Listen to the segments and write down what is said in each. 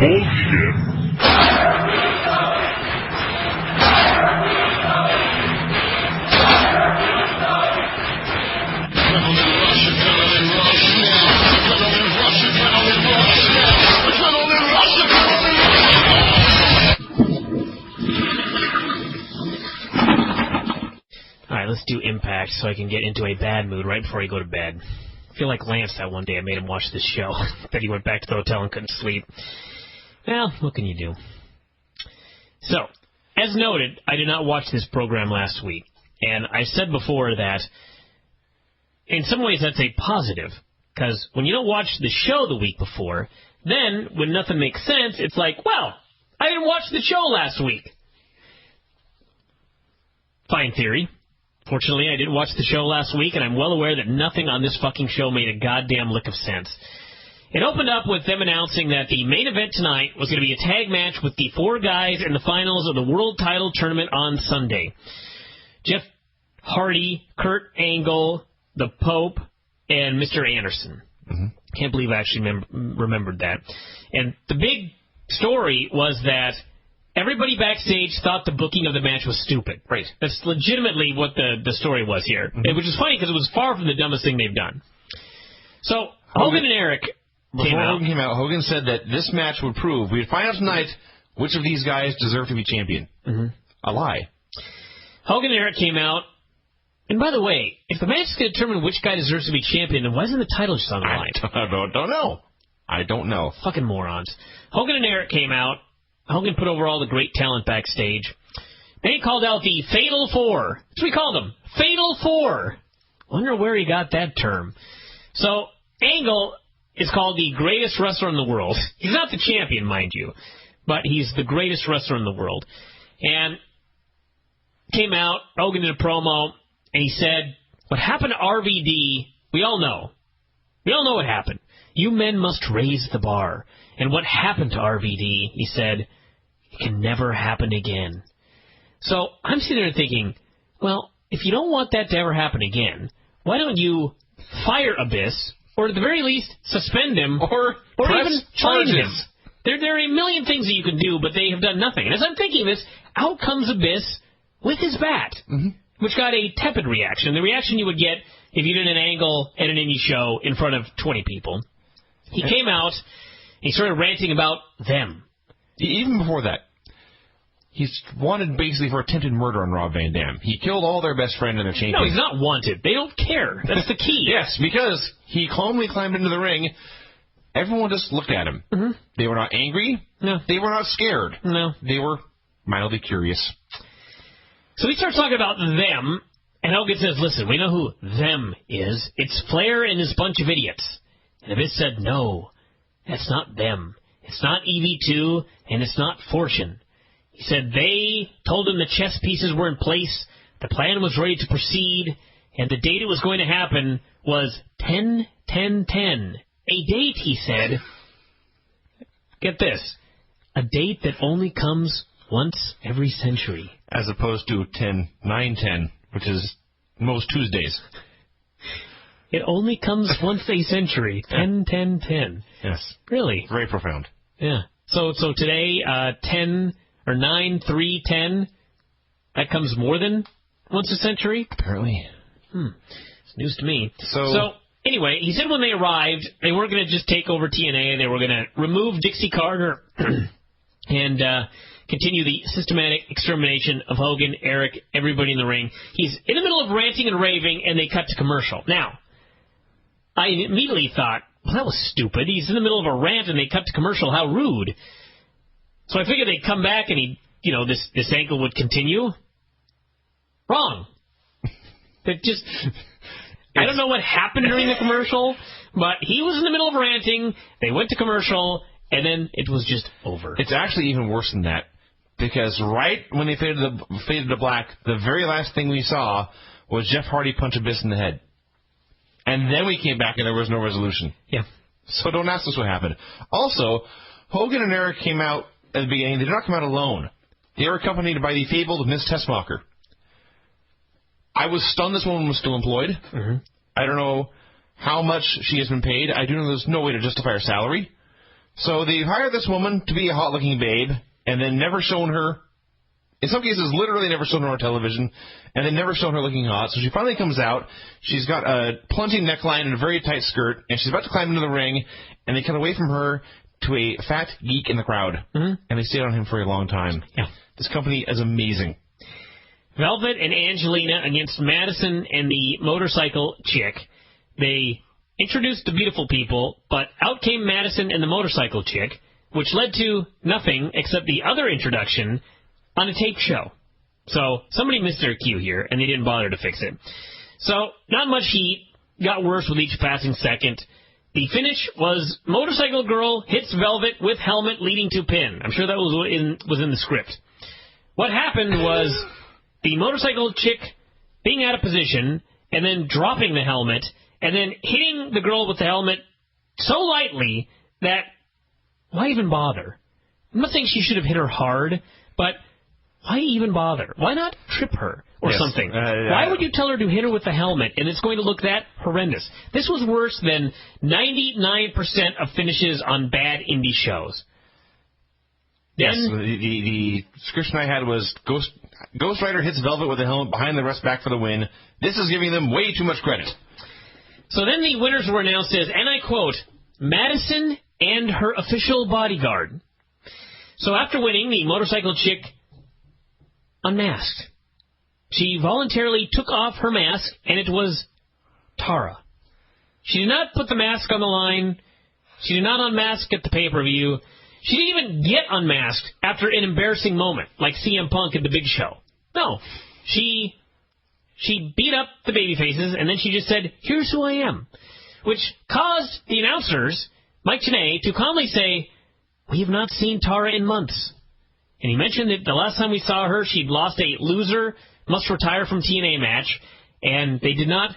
bullshit. Let's do Impact so I can get into a bad mood right before I go to bed. I feel like Lance that one day I made him watch this show. Then he went back to the hotel and couldn't sleep. Well, what can you do? So, as noted, I did not watch this program last week. And I said before that in some ways that's a positive. Because when you don't watch the show the week before, then when nothing makes sense, it's like, well, I didn't watch the show last week. Fine theory. Fortunately, I didn't watch the show last week, and I'm well aware that nothing on this fucking show made a goddamn lick of sense. It opened up with them announcing that the main event tonight was going to be a tag match with the 4 guys in the finals of the World Title Tournament on Sunday. Jeff Hardy, Kurt Angle, the Pope, and Mr. Anderson. Mm-hmm. Can't believe I actually remembered that. And the big story was that everybody backstage thought the booking of the match was stupid. Right. That's legitimately what the story was here. Mm-hmm. Which is funny because it was far from the dumbest thing they've done. So, Hogan and Eric came out. Hogan came out, Hogan said that this match would prove, we'd find out tonight which of these guys deserve to be champion. Mm-hmm. A lie. Hogan and Eric came out. And by the way, if the match is going to determine which guy deserves to be champion, then why isn't the title just on the line? I don't know. Fucking morons. Hogan and Eric came out. Hogan put over all the great talent backstage. Then he called out the Fatal Four. That's what we called them. Fatal Four. Wonder where he got that term. So, Angle is called the greatest wrestler in the world. He's not the champion, mind you, but he's the greatest wrestler in the world. And came out, Hogan did a promo, and he said, what happened to RVD, we all know. We all know what happened. You men must raise the bar. And what happened to RVD, he said, it can never happen again. So I'm sitting there thinking, well, if you don't want that to ever happen again, why don't you fire Abyss, or at the very least, suspend him, or even fine him? There are a million things that you can do, but they have done nothing. And as I'm thinking this, out comes Abyss with his bat, which got a tepid reaction. The reaction you would get if you did an Angle at an indie show in front of 20 people. He came out, he started ranting about them. Even before that, he's wanted basically for attempted murder on Rob Van Dam. He killed all their best friend and their champion. No, he's not wanted. They don't care. That's the key. Yes, because he calmly climbed into the ring. Everyone just looked at him. Mm-hmm. They were not angry. No. They were not scared. No. They were mildly curious. So we start talking about them, and Hogan says, listen, we know who them is. It's Flair and his bunch of idiots. And Abyss said, no, that's not them. It's not EV2, and it's not Fortune. He said they told him the chess pieces were in place, the plan was ready to proceed, and the date it was going to happen was 10-10-10. A date, he said, get this, a date that only comes once every century. As opposed to 10-9-10, which is most Tuesdays. It only comes once a century. 10-10-10. Yes. Really? Very profound. Yeah. So today, 10 or 9-3-10, that comes more than once a century? Apparently. It's news to me. So anyway, he said when they arrived, they weren't going to just take over TNA. They were going to remove Dixie Carter and continue the systematic extermination of Hogan, Eric, everybody in the ring. He's in the middle of ranting and raving, and they cut to commercial. Now, I immediately thought, well, that was stupid. He's in the middle of a rant, and they cut to commercial. How rude. So I figured they'd come back, and this angle would continue. Wrong. I don't know what happened during the commercial, but he was in the middle of ranting, they went to commercial, and then it was just over. It's actually even worse than that, because right when they faded to black, the very last thing we saw was Jeff Hardy punch Abyss in the head. And then we came back and there was no resolution. Yeah. So don't ask us what happened. Also, Hogan and Eric came out at the beginning. They did not come out alone. They were accompanied by the fabled Miss Tessmacher. I was stunned this woman was still employed. Mm-hmm. I don't know how much she has been paid. I do know there's no way to justify her salary. So they hired this woman to be a hot-looking babe, and then never shown her, in some cases literally never shown her on television, and then never shown her looking hot. So she finally comes out. She's got a plunging neckline and a very tight skirt, and she's about to climb into the ring, and they cut away from her to a fat geek in the crowd, and they stayed on him for a long time. Yeah. This company is amazing. Velvet and Angelina against Madison and the motorcycle chick. They introduced the beautiful people, but out came Madison and the motorcycle chick, which led to nothing except the other introduction on a tape show. So somebody missed their cue here, and they didn't bother to fix it. So not much heat. Got worse with each passing second. The finish was Motorcycle Girl hits Velvet with helmet leading to pin. I'm sure that was in the script. What happened was the motorcycle chick being out of position and then dropping the helmet and then hitting the girl with the helmet so lightly that why even bother? I'm not saying she should have hit her hard, but why even bother? Why not trip her or something? Why would you tell her to hit her with the helmet and it's going to look that horrendous? This was worse than 99% of finishes on bad indie shows. Yes, the description I had was Ghost Rider hits Velvet with a helmet behind the rest back for the win. This is giving them way too much credit. So then the winners were announced as, and I quote, Madison and her official bodyguard. So after winning, the motorcycle chick unmasked. She voluntarily took off her mask, and it was Tara. She did not put the mask on the line. She did not unmask at the pay-per-view. She didn't even get unmasked after an embarrassing moment, like CM Punk at the Big Show. No. She beat up the babyfaces, and then she just said, here's who I am. Which caused the announcers, Mike Tenay, to calmly say, we have not seen Tara in months. And he mentioned that the last time we saw her, she'd lost a loser, must retire from TNA match, and they did not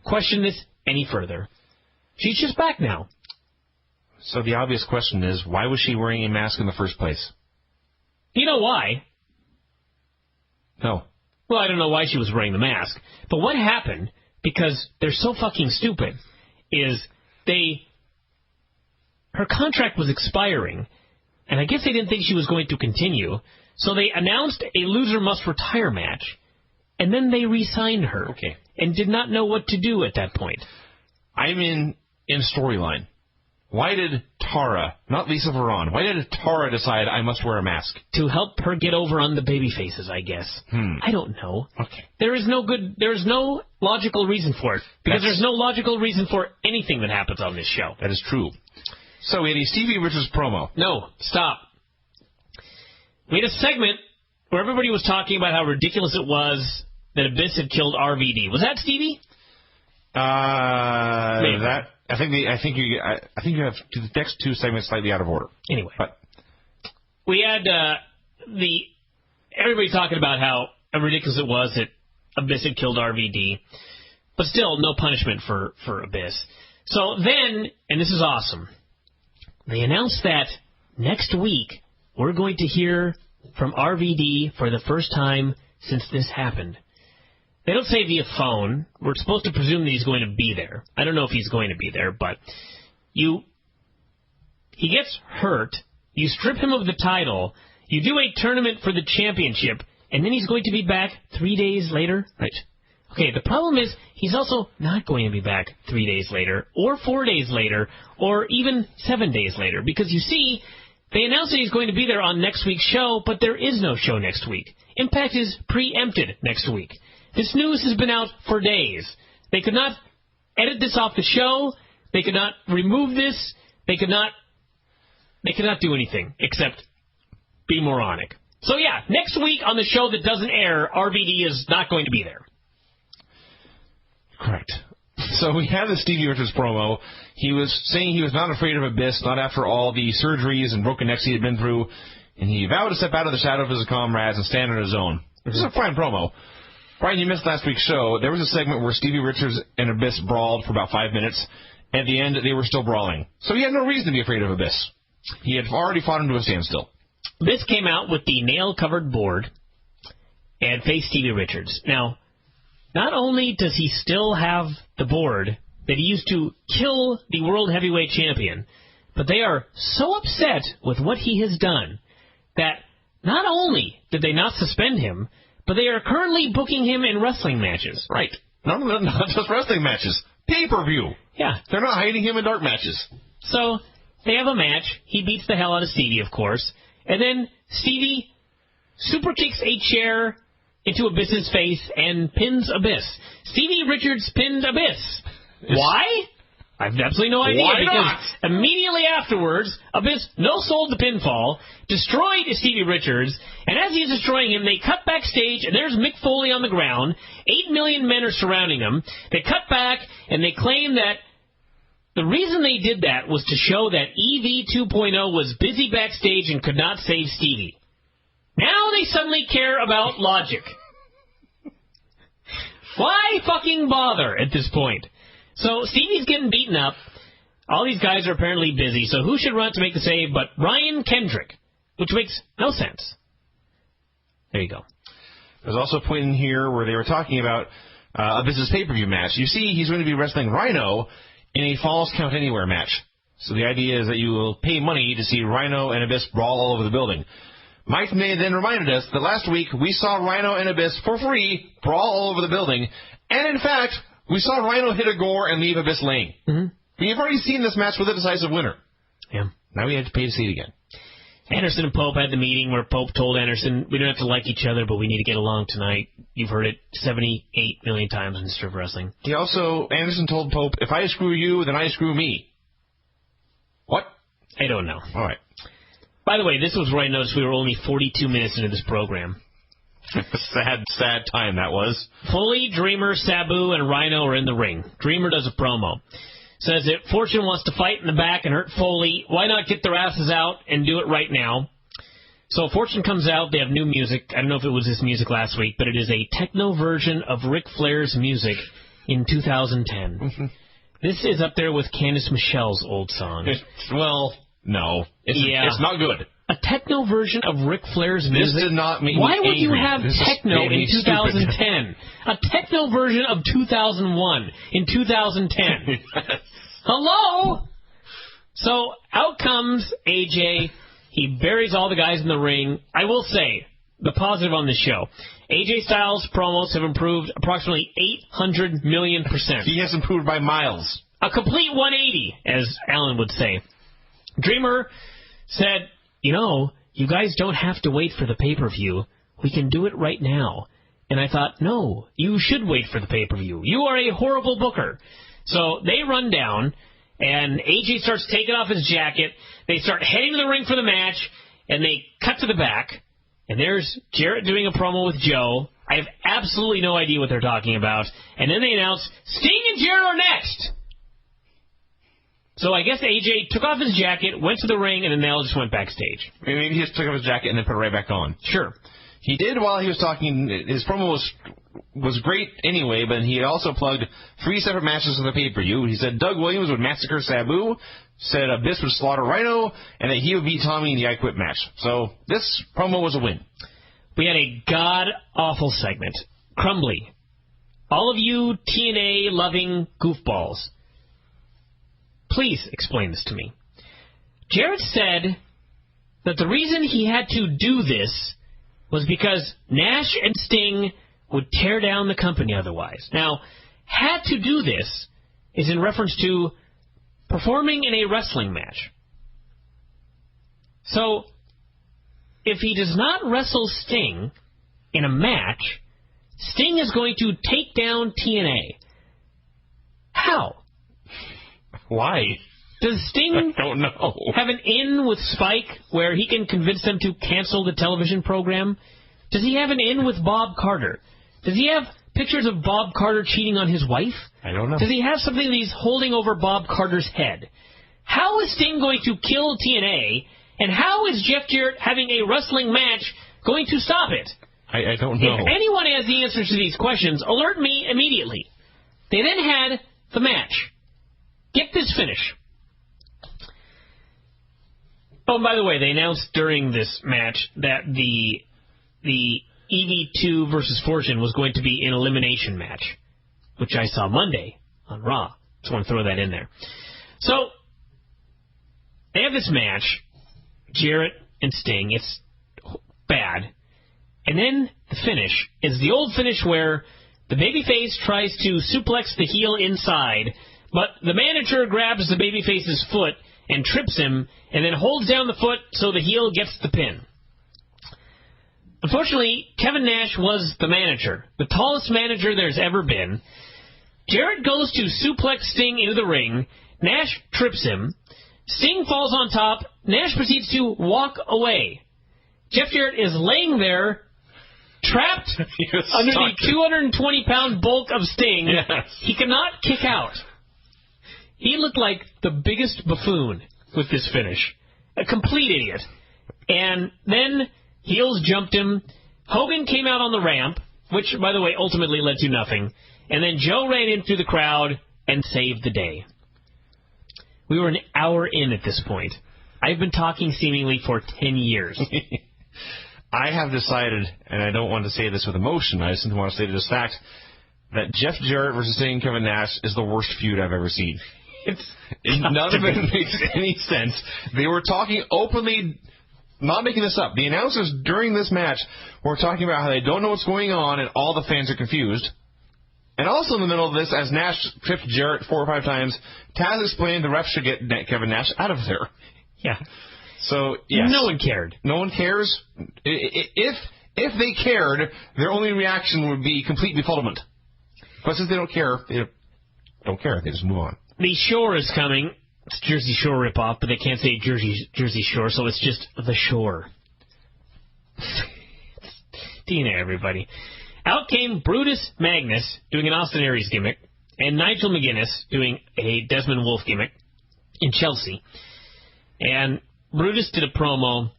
question this any further. She's just back now. So the obvious question is, why was she wearing a mask in the first place? You know why? No. Well, I don't know why she was wearing the mask. But what happened, because they're so fucking stupid, is her contract was expiring, and I guess they didn't think she was going to continue, so they announced a loser must retire match, and then they re-signed her. Okay. And did not know what to do at that point. I'm in storyline. Why did Tara, not Lisa Varon, why did Tara decide I must wear a mask? To help her get over on the baby faces, I guess. I don't know. Okay. There is no logical reason for it. Because there's no logical reason for anything that happens on this show. That is true. So we had a Stevie Richards promo. No, stop. We had a segment where everybody was talking about how ridiculous it was that Abyss had killed RVD. Was that Stevie? Maybe. I think you have the next two segments slightly out of order. Anyway, but we had everybody talking about how ridiculous it was that Abyss had killed RVD, but still no punishment for Abyss. So then, and this is awesome, they announced that next week we're going to hear from RVD for the first time since this happened. They don't say via phone. We're supposed to presume that he's going to be there. I don't know if he's going to be there, but he gets hurt. You strip him of the title. You do a tournament for the championship, and then he's going to be back 3 days later? Right. Okay, the problem is he's also not going to be back 3 days later, or 4 days later, or even 7 days later, because you see, they announced that he's going to be there on next week's show, but there is no show next week. Impact is preempted next week. This news has been out for days. They could not edit this off the show. They could not remove this. They could not do anything except be moronic. So yeah, next week on the show that doesn't air, RVD is not going to be there. Correct. So we have the Stevie Richards promo. He was saying he was not afraid of Abyss, not after all the surgeries and broken necks he had been through, and he vowed to step out of the shadow of his comrades and stand on his own. This is a fine promo. Brian, you missed last week's show. There was a segment where Stevie Richards and Abyss brawled for about 5 minutes. At the end, they were still brawling. So he had no reason to be afraid of Abyss. He had already fought him to a standstill. Abyss came out with the nail-covered board and faced Stevie Richards. Now, not only does he still have the board that he used to kill the World Heavyweight Champion, but they are so upset with what he has done that not only did they not suspend him, but they are currently booking him in wrestling matches. Right. Not just wrestling matches. Pay-per-view. Yeah. They're not hiding him in dark matches. So they have a match. He beats the hell out of Stevie, of course. And then Stevie super kicks a chair into Abyss's face and pins Abyss. Stevie Richards pinned Abyss. Why? I have absolutely no idea. Why because not? Immediately afterwards, Abyss no-sold the pinfall, destroyed Stevie Richards, and as he's destroying him, they cut backstage, and there's Mick Foley on the ground. 8 million men are surrounding him. They cut back, and they claim that the reason they did that was to show that EV 2.0 was busy backstage and could not save Stevie. Now they suddenly care about logic. Why fucking bother at this point? So Stevie's getting beaten up. All these guys are apparently busy, so who should run to make the save but Ryan Kendrick, which makes no sense. There you go. There's also a point in here where they were talking about Abyss's pay-per-view match. You see, he's going to be wrestling Rhino in a Falls Count Anywhere match. So the idea is that you will pay money to see Rhino and Abyss brawl all over the building. Mike May then reminded us that last week we saw Rhino and Abyss for free brawl all over the building, and in fact, we saw Rhino hit a gore and leave Abyss laying. Mm-hmm. We've already seen this match with a decisive winner. Yeah. Now we have to pay to see it again. Anderson and Pope had the meeting where Pope told Anderson, we don't have to like each other, but we need to get along tonight. You've heard it 78 million times in strip wrestling. Anderson told Pope, if I screw you, then I screw me. What? I don't know. All right. By the way, this was where I noticed we were only 42 minutes into this program. sad time that was. Foley, Dreamer, Sabu, and Rhino are in the ring. Dreamer does a promo. Says that Fortune wants to fight in the back and hurt Foley. Why not get their asses out and do it right now? So Fortune comes out. They have new music. I don't know if it was this music last week, but it is a techno version of Ric Flair's music in 2010. Mm-hmm. This is up there with Candice Michelle's old song. Well, no. It's not good. A techno version of Ric Flair's music? This did not make Why me would you angry. have This techno made in me 2010? stupid. A techno version of 2001 in 2010. Hello? So out comes AJ. He buries all the guys in the ring. I will say, the positive on this show, AJ Styles' promos have improved approximately 800 million%. He has improved by miles. A complete 180, as Alan would say. Dreamer said, you guys don't have to wait for the pay-per-view. We can do it right now. And I thought, no, you should wait for the pay-per-view. You are a horrible booker. So they run down, and AJ starts taking off his jacket. They start heading to the ring for the match, and they cut to the back. And there's Jarrett doing a promo with Joe. I have absolutely no idea what they're talking about. And then they announce, Sting and Jarrett are next. So I guess AJ took off his jacket, went to the ring, and then they all just went backstage. Maybe he just took off his jacket and then put it right back on. Sure. He did while he was talking. His promo was great anyway, but he also plugged 3 separate matches of the pay-per-view. He said Doug Williams would massacre Sabu, said Abyss would slaughter Rhino, and that he would beat Tommy in the I Quit match. So this promo was a win. We had a god-awful segment. Crumbly. All of you TNA-loving goofballs, please explain this to me. Jarrett said that the reason he had to do this was because Nash and Sting would tear down the company otherwise. Now, had to do this is in reference to performing in a wrestling match. So, if he does not wrestle Sting in a match, Sting is going to take down TNA. How? Why? Does Sting I don't know. have an in with Spike where he can convince them to cancel the television program? Does he have an in with Bob Carter? Does he have pictures of Bob Carter cheating on his wife? I don't know. Does he have something that he's holding over Bob Carter's head? How is Sting going to kill TNA, and how is Jeff Jarrett having a wrestling match going to stop it? I don't know. If anyone has the answers to these questions, alert me immediately. They then had the match. Get this finish. Oh, and by the way, they announced during this match that the EV2 versus Fortune was going to be an elimination match, which I saw Monday on Raw. Just want to throw that in there. So, they have this match, Jarrett and Sting. It's bad. And then the finish is the old finish where the babyface tries to suplex the heel inside, but the manager grabs the babyface's foot and trips him, and then holds down the foot so the heel gets the pin. Unfortunately, Kevin Nash was the manager, the tallest manager there's ever been. Jarrett goes to suplex Sting into the ring. Nash trips him. Sting falls on top. Nash proceeds to walk away. Jeff Jarrett is laying there, trapped under the 220-pound bulk of Sting. Yes. He cannot kick out. He looked like the biggest buffoon with this finish. A complete idiot. And then heels jumped him. Hogan came out on the ramp, which, by the way, ultimately led to nothing. And then Joe ran in through the crowd and saved the day. We were an hour in at this point. I've been talking seemingly for 10 years. I have decided, and I don't want to say this with emotion, I just want to say this fact, that Jeff Jarrett versus Sting and Kevin Nash is the worst feud I've ever seen. None of it makes any sense. They were talking openly, not making this up. The announcers during this match were talking about how they don't know what's going on and all the fans are confused. And also in the middle of this, as Nash tripped Jarrett 4 or 5 times, Taz explained the ref should get Kevin Nash out of there. Yeah. So, yes. No one cared. No one cares. If they cared, their only reaction would be complete befuddlement. But since they don't care, they don't care. They just move on. The Shore is coming. It's Jersey Shore ripoff, but they can't say Jersey Shore, so it's just the Shore. TNA, everybody. Out came Brutus Magnus doing an Austin Aries gimmick, and Nigel McGuinness doing a Desmond Wolfe gimmick in Chelsea. And Brutus did a promo,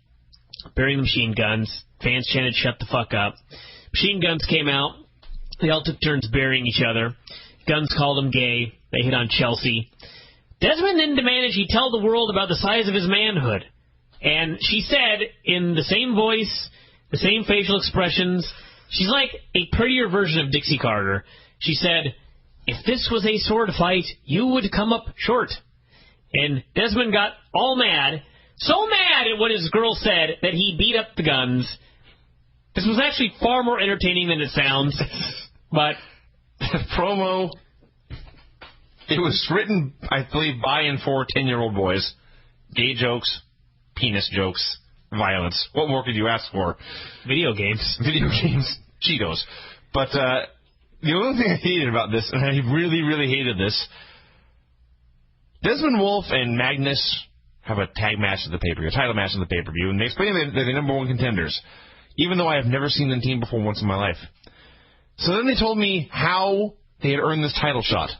burying the machine guns. Fans chanted, "Shut the fuck up." Machine guns came out. They all took turns burying each other. Guns called him gay. They hit on Chelsea. Desmond then demanded he tell the world about the size of his manhood. And she said, in the same voice, the same facial expressions, she's like a prettier version of Dixie Carter. She said, "If this was a sword fight, you would come up short." And Desmond got all mad, so mad at what his girl said that he beat up the guns. This was actually far more entertaining than it sounds. But the promo, it was written, I believe, by and for 10-year-old boys. Gay jokes, penis jokes, violence. What more could you ask for? Video games. Video games, Cheetos. But the only thing I hated about this, and I really, really hated this, Desmond Wolfe and Magnus have a tag match at the pay-per-view, a title match at the pay-per-view, and they explain they're the number 1 contenders, even though I have never seen the team before once in my life. So then they told me how they had earned this title shot.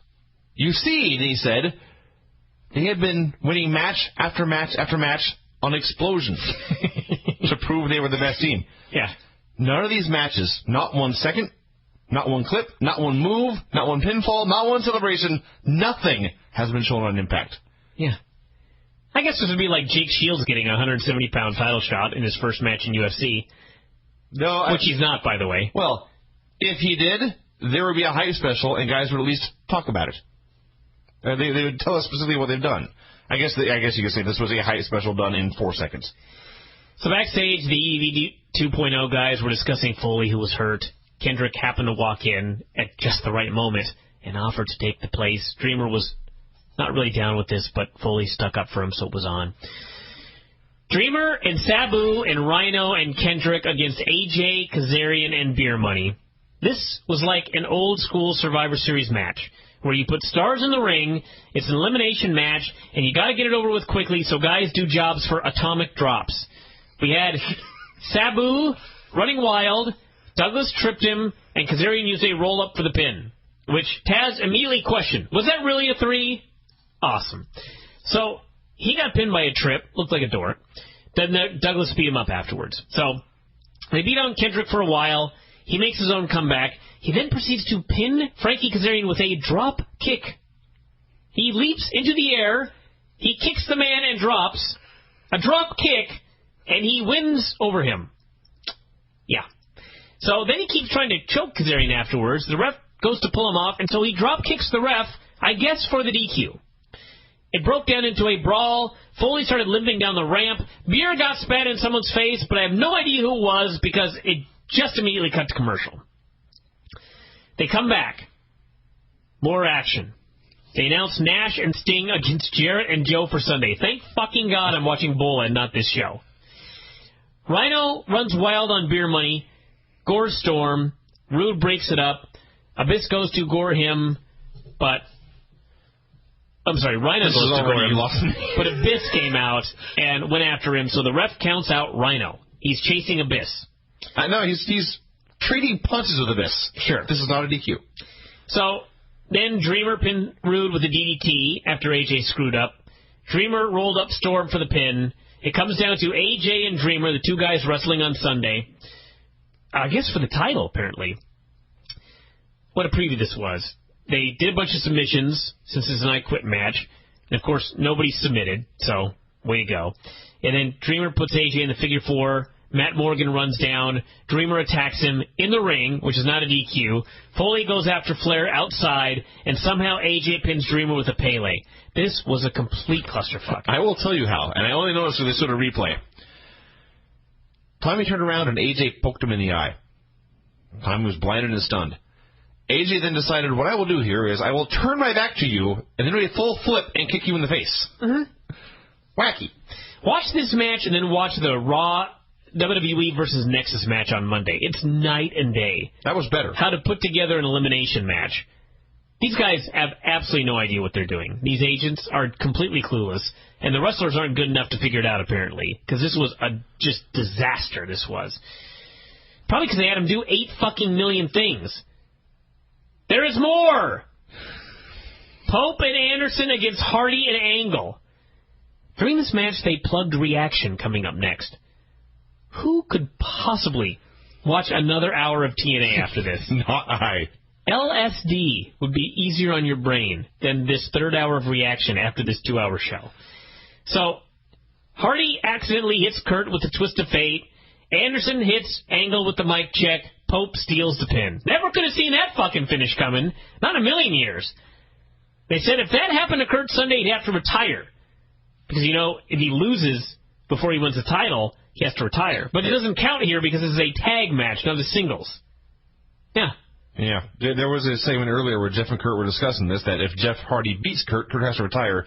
You see, they said, they had been winning match after match after match on Xplosion to prove they were the best team. Yeah. None of these matches, not 1 second, not 1 clip, not 1 move, not 1 pinfall, not 1 celebration, nothing has been shown on Impact. Yeah. I guess this would be like Jake Shields getting a 170-pound title shot in his first match in UFC. No, which he's not, by the way. Well, if he did, there would be a hype special, and guys would at least talk about it. They would tell us specifically what they've done. I guess you could say this was a hype special done in 4 seconds. So backstage, the EV 2.0 guys were discussing Foley, who was hurt. Kendrick happened to walk in at just the right moment and offered to take the place. Dreamer was not really down with this, but Foley stuck up for him, so it was on. Dreamer and Sabu and Rhino and Kendrick against AJ, Kazarian, and Beer Money. This was like an old-school Survivor Series match, where you put stars in the ring, it's an elimination match, and you got to get it over with quickly so guys do jobs for atomic drops. We had Sabu running wild, Douglas tripped him, and Kazarian used a roll-up for the pin, which Taz immediately questioned. Was that really a 3? Awesome. So he got pinned by a trip, looked like a dork. Then Douglas beat him up afterwards. So they beat on Kendrick for a while. He makes his own comeback. He then proceeds to pin Frankie Kazarian with a drop kick. He leaps into the air. He kicks the man and drops. A drop kick, and he wins over him. Yeah. So then he keeps trying to choke Kazarian afterwards. The ref goes to pull him off, and so he drop kicks the ref, I guess for the DQ. It broke down into a brawl. Foley started limping down the ramp. Beer got spat in someone's face, but I have no idea who it was because it just immediately cut to commercial. They come back. More action. They announce Nash and Sting against Jarrett and Joe for Sunday. Thank fucking God I'm watching Bola and not this show. Rhino runs wild on beer money. Gores Storm. Rude breaks it up. Abyss goes to gore him, but... I'm sorry, Rhino goes to gore him, but Abyss came out and went after him, so the ref counts out Rhino. He's chasing Abyss. I know, he's trading punches with Abyss. Sure. This is not a DQ. So, then Dreamer pinned Rude with a DDT after AJ screwed up. Dreamer rolled up Storm for the pin. It comes down to AJ and Dreamer, the two guys wrestling on Sunday. I guess for the title, apparently. What a preview this was. They did a bunch of submissions, since it's an I Quit match. And, of course, nobody submitted, so way to go. And then Dreamer puts AJ in the figure 4. Matt Morgan runs down. Dreamer attacks him in the ring, which is not a DQ. Foley goes after Flair outside, and somehow AJ pins Dreamer with a Pele. This was a complete clusterfuck. I will tell you how, and I only noticed with this sort of replay. Tommy turned around and AJ poked him in the eye. Tommy was blinded and stunned. AJ then decided, what I will do here is I will turn my back to you and then do a full flip and kick you in the face. Mm-hmm. Wacky. Watch this match and then watch the Raw WWE versus Nexus match on Monday. It's night and day. That was better. How to put together an elimination match. These guys have absolutely no idea what they're doing. These agents are completely clueless, and the wrestlers aren't good enough to figure it out, apparently, because this was a just disaster, this was. Probably because they had him do 8 fucking million things. There is more! Pope and Anderson against Hardy and Angle. During this match, they plugged Reaction coming up next. Who could possibly watch another hour of TNA after this? Not I. LSD would be easier on your brain than this third hour of Reaction after this 2-hour show. So, Hardy accidentally hits Kurt with the Twist of Fate. Anderson hits Angle with the mic check. Pope steals the pin. Never could have seen that fucking finish coming. Not in a million years. They said if that happened to Kurt Sunday, he'd have to retire. Because, you know, if he loses before he wins the title, he has to retire. But it doesn't count here because it's a tag match, not a singles. Yeah. Yeah. There was a segment earlier where Jeff and Kurt were discussing this, that if Jeff Hardy beats Kurt, Kurt has to retire.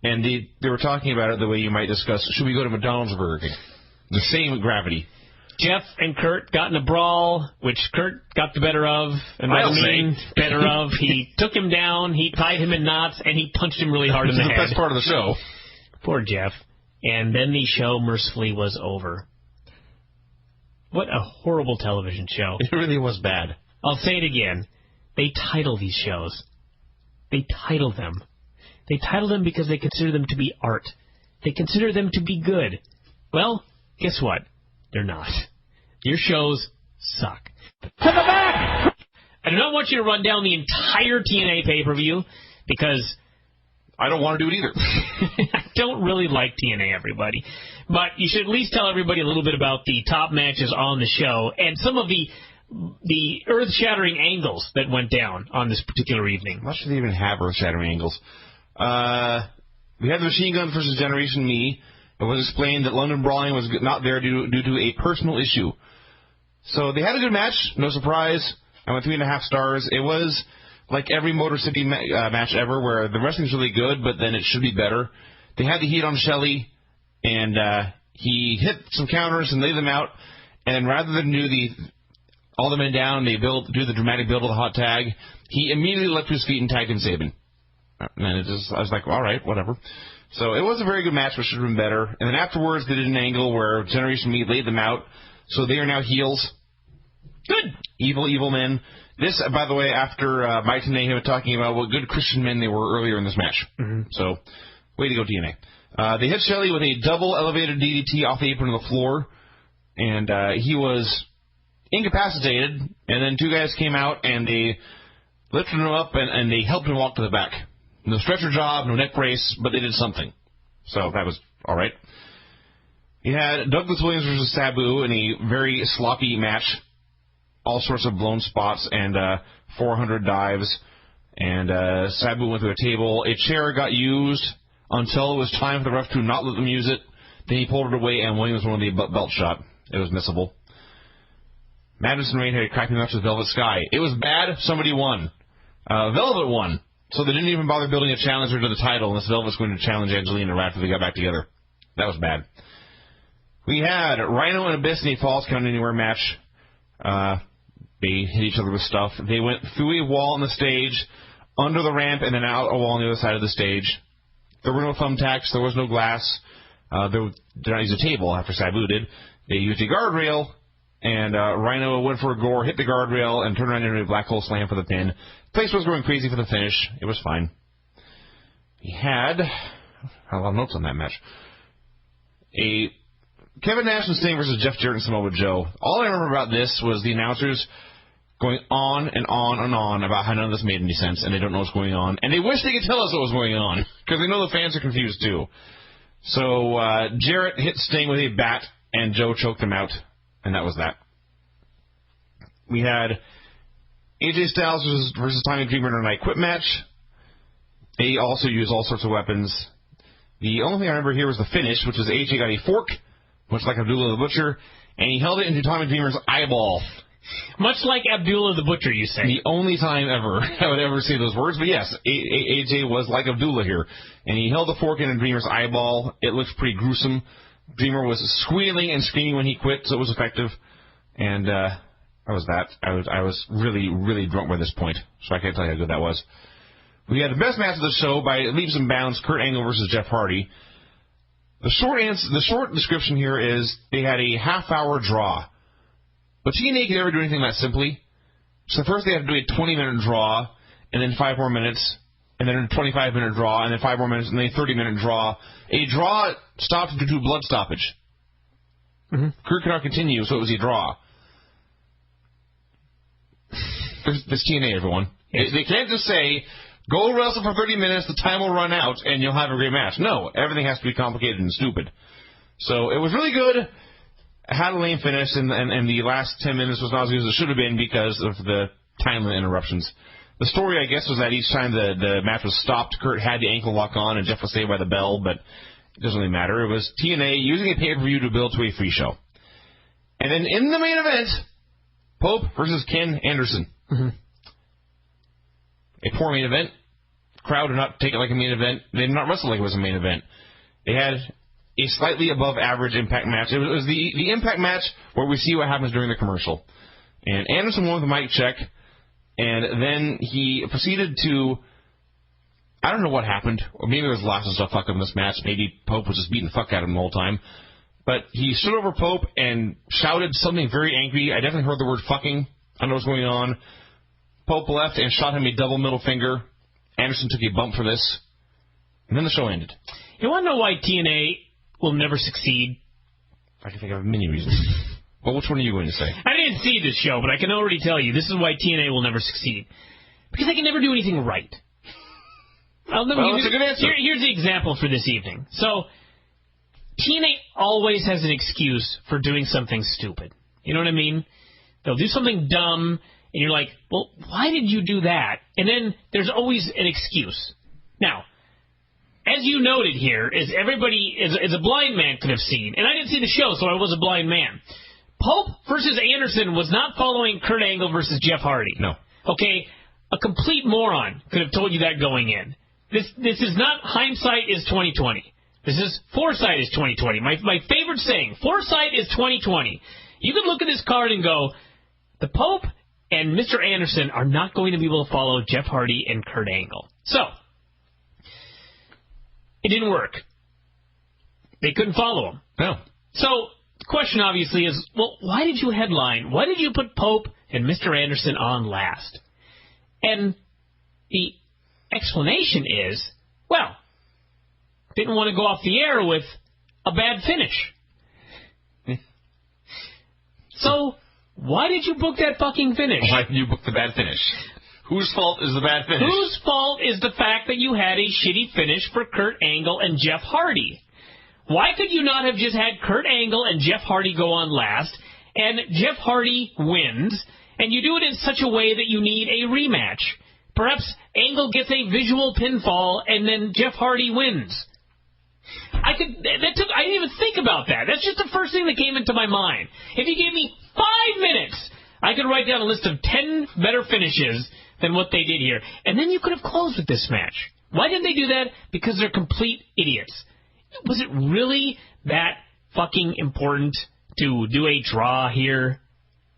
And they were talking about it the way you might discuss, should we go to McDonald's or Burger King? The same gravity. Jeff and Kurt got in a brawl, which Kurt got the better of. And I mean better of. He took him down, he tied him in knots, and he punched him really hard in the head. This is the best part of the show. Poor Jeff. And then the show mercifully was over. What a horrible television show. It really was bad. I'll say it again. They title these shows. They title them. They title them because they consider them to be art. They consider them to be good. Well, guess what? They're not. Your shows suck. To the back! I do not want you to run down the entire TNA pay-per-view because I don't want to do it either. I don't really like TNA, everybody. But you should at least tell everybody a little bit about the top matches on the show and some of the earth-shattering angles that went down on this particular evening. Why should they even have earth-shattering angles? We had the Machine Guns versus Generation Me. It was explained that London Brawling was not there due to a personal issue. So they had a good match, no surprise. I went 3.5 stars. It was like every Motor City match ever where the wrestling's really good, but then it should be better. They had the heat on Shelley, and he hit some counters and laid them out. And rather than do all the men down, do the dramatic build of the hot tag, he immediately leapt to his feet and tagged in Sabin. And I was like, all right, whatever. So it was a very good match, but should have been better. And then afterwards, they did an angle where Generation Me laid them out. So they are now heels. Good. Evil men. This, by the way, after Mike TNA was talking about what good Christian men they were earlier in this match. Mm-hmm. So, way to go, TNA. They hit Shelley with a double elevated DDT off the apron of the floor. And he was incapacitated. And then 2 guys came out and they lifted him up and they helped him walk to the back. No stretcher job, no neck brace, but they did something. So that was all right. You had Douglas Williams versus Sabu in a very sloppy match. All sorts of blown spots and 400 dives. And Sabu went through a table. A chair got used. until it was time for the ref to not let them use it. Then he pulled it away, and Williams won the belt shot. It was missable. Madness and Rain had a crappy match with Velvet Sky. It was bad. Somebody won. Velvet won. So they didn't even bother building a challenger to the title unless Velvet's going to challenge Angelina right after they got back together. That was bad. We had Rhino and Abyss in a Falls Count Anywhere match. They hit each other with stuff. They went through a wall on the stage, under the ramp, and then out a wall on the other side of the stage. There were no thumbtacks. There was no glass. They did not use a table after Sabu did. They used a guardrail, and Rhino went for a gore, hit the guardrail, and turned around into a black hole slam for the pin. The place was going crazy for the finish. It was fine. He had a lot of notes on that match. A Kevin Nash and Sting versus Jeff Jarrett and Samoa Joe. All I remember about this was the announcers going on and on and on about how none of this made any sense, and they don't know what's going on. And they wish they could tell us what was going on, because they know the fans are confused too. So Jarrett hit Sting with a bat, and Joe choked him out, and that was that. We had AJ Styles versus Tommy Dreamer in a night quit match. They also used all sorts of weapons. The only thing I remember here was the finish, which was AJ got a fork, much like Abdullah the Butcher, and he held it into Tommy Dreamer's eyeball. Much like Abdullah the Butcher, you say. The only time ever I would ever say those words, but yes, AJ was like Abdullah here. And he held the fork into Dreamer's eyeball. It looked pretty gruesome. Dreamer was squealing and screaming when he quit, so it was effective. And that was that. I was really, really drunk by this point, so I can't tell you how good that was. We had the best match of the show by leaps and bounds, Kurt Angle versus Jeff Hardy. The short description here is they had a half-hour draw. But TNA could never do anything that simply. So first they had to do a 20-minute draw, and then 5 more minutes, and then a 25-minute draw, and then 5 more minutes, and then a 30-minute draw. A draw stopped due to blood stoppage. Mm-hmm. Kurt could not continue, so it was a draw. There's TNA, everyone. Yes. They can't just say, go wrestle for 30 minutes, the time will run out, and you'll have a great match. No, everything has to be complicated and stupid. So it was really good. Had a lame finish, and the last 10 minutes was not as good as it should have been because of the time interruptions. The story, I guess, was that each time the match was stopped, Kurt had the ankle lock on, and Jeff was saved by the bell, but it doesn't really matter. It was TNA using a pay-per-view to build to a free show. And then in the main event, Pope versus Ken Anderson. Mm-hmm. A poor main event. The crowd did not take it like a main event. They did not wrestle like it was a main event. They had a slightly above average Impact match. It was the Impact match where we see what happens during the commercial. And Anderson won with a mic check, and then he proceeded to, I don't know what happened, or maybe there was lots of stuff fucked up in this match. Maybe Pope was just beating the fuck out of him the whole time. But he stood over Pope and shouted something very angry. I definitely heard the word fucking. I don't know what's going on. Pope left and shot him a double middle finger. Anderson took a bump for this. And then the show ended. You want to know why TNA will never succeed? I can think of many reasons. Well, which one are you going to say? I didn't see this show, but I can already tell you this is why TNA will never succeed. Because they can never do anything right. That's a good answer. Here's the example for this evening. So, TNA always has an excuse for doing something stupid. You know what I mean? They'll do something dumb, and you're like, well, why did you do that? And then there's always an excuse. Now, as you noted here, as everybody, as a blind man could have seen, and I didn't see the show, so I was a blind man. Pope versus Anderson was not following Kurt Angle versus Jeff Hardy. No. Okay, a complete moron could have told you that going in. This is not hindsight is 20/20. This is foresight is 20/20. My favorite saying, foresight is 20/20. You could look at this card and go, the Pope and Mr. Anderson are not going to be able to follow Jeff Hardy and Kurt Angle. So, it didn't work. They couldn't follow him. No. So, the question obviously is, well, why did you headline? Why did you put Pope and Mr. Anderson on last? And the explanation is, well, didn't want to go off the air with a bad finish. So, why did you book that fucking finish? Why did you book the bad finish? Whose fault is the bad finish? Whose fault is the fact that you had a shitty finish for Kurt Angle and Jeff Hardy? Why could you not have just had Kurt Angle and Jeff Hardy go on last, and Jeff Hardy wins, and you do it in such a way that you need a rematch? Perhaps Angle gets a visual pinfall, and then Jeff Hardy wins. I didn't even think about that. That's just the first thing that came into my mind. If you gave me 5 minutes, I could write down a list of 10 better finishes than what they did here. And then you could have closed with this match. Why didn't they do that? Because they're complete idiots. Was it really that fucking important to do a draw here?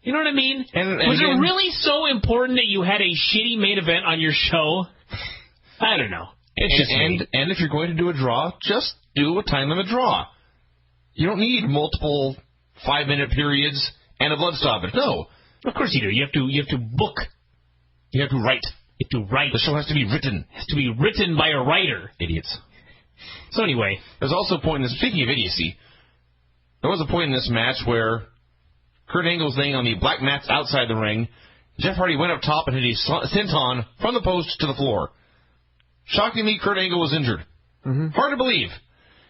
You know what I mean? Was it really so important that you had a shitty main event on your show? I don't know. And if you're going to do a draw, just do a time limit draw. You don't need multiple 5-minute periods and a blood stoppage. No. Of course you do. You have to book. You have to write. You have to write. The show has to be written. It has to be written by a writer. Idiots. So anyway. There's also a point in this, speaking of idiocy, there was a point in this match where Kurt Angle's laying on the black mats outside the ring. Jeff Hardy went up top and hit a senton from the post to the floor. Shockingly, Kurt Angle was injured. Mm-hmm. Hard to believe.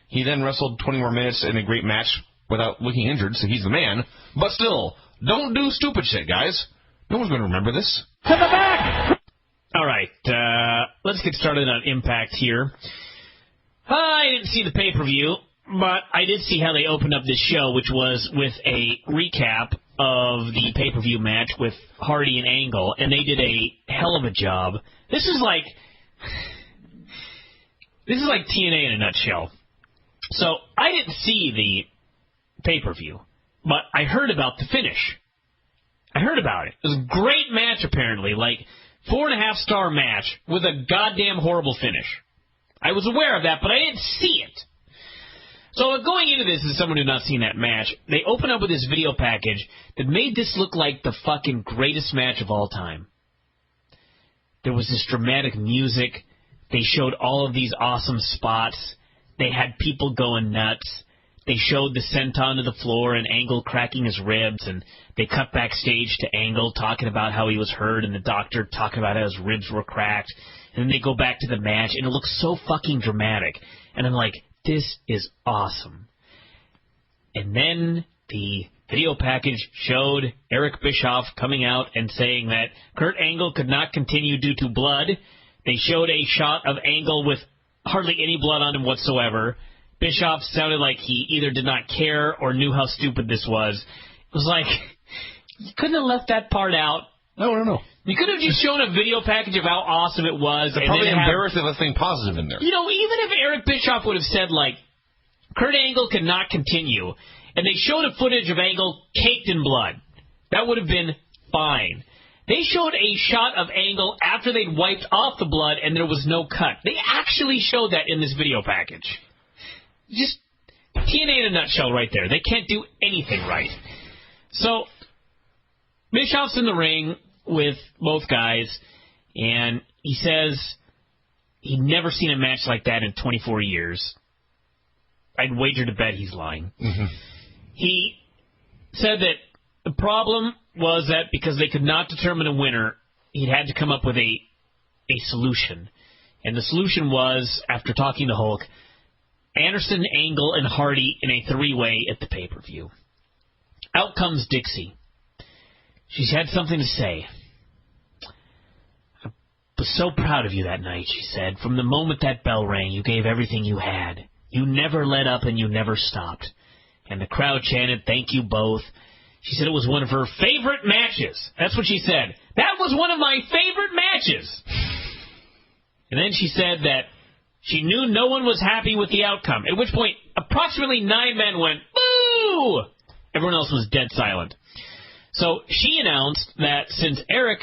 He then wrestled 20 more minutes in a great match without looking injured, so he's the man. But still, don't do stupid shit, guys. No one's going to remember this. To the back! All right, let's get started on Impact here. I didn't see the pay-per-view, but I did see how they opened up this show, which was with a recap of the pay-per-view match with Hardy and Angle, and they did a hell of a job. This is like TNA in a nutshell. So I didn't see the pay-per-view, but I heard about the finish. I heard about it. It was a great match, apparently, like 4.5-star match with a goddamn horrible finish. I was aware of that, but I didn't see it. So going into this, as someone who had not seen that match, they open up with this video package that made this look like the fucking greatest match of all time. There was this dramatic music. They showed all of these awesome spots. They had people going nuts. They showed the senton to the floor and Angle cracking his ribs, and they cut backstage to Angle talking about how he was hurt and the doctor talking about how his ribs were cracked. And then they go back to the match, and it looks so fucking dramatic. And I'm like, this is awesome. And then the video package showed Eric Bischoff coming out and saying that Kurt Angle could not continue due to blood. They showed a shot of Angle with hardly any blood on him whatsoever. Bischoff sounded like he either did not care or knew how stupid this was. It was like, you couldn't have left that part out. No. You could have just shown a video package of how awesome it was. They're probably embarrassed of a thing positive in there. You know, even if Eric Bischoff would have said, like, Kurt Angle could not continue, and they showed a footage of Angle caked in blood, that would have been fine. They showed a shot of Angle after they'd wiped off the blood and there was no cut. They actually showed that in this video package. Just TNA in a nutshell right there. They can't do anything right. So, Bischoff's in the ring with both guys, and he says he'd never seen a match like that in 24 years. I'd wager to bet he's lying. Mm-hmm. He said that the problem was that because they could not determine a winner, he'd had to come up with a solution. And the solution was, after talking to Hulk, Anderson, Angle, and Hardy in a 3-way at the pay-per-view. Out comes Dixie. She's had something to say. I was so proud of you that night, she said. From the moment that bell rang, you gave everything you had. You never let up and you never stopped. And the crowd chanted, thank you both. She said it was one of her favorite matches. That's what she said. That was one of my favorite matches. And then she said that she knew no one was happy with the outcome, at which point approximately 9 men went, boo! Everyone else was dead silent. So she announced that since Eric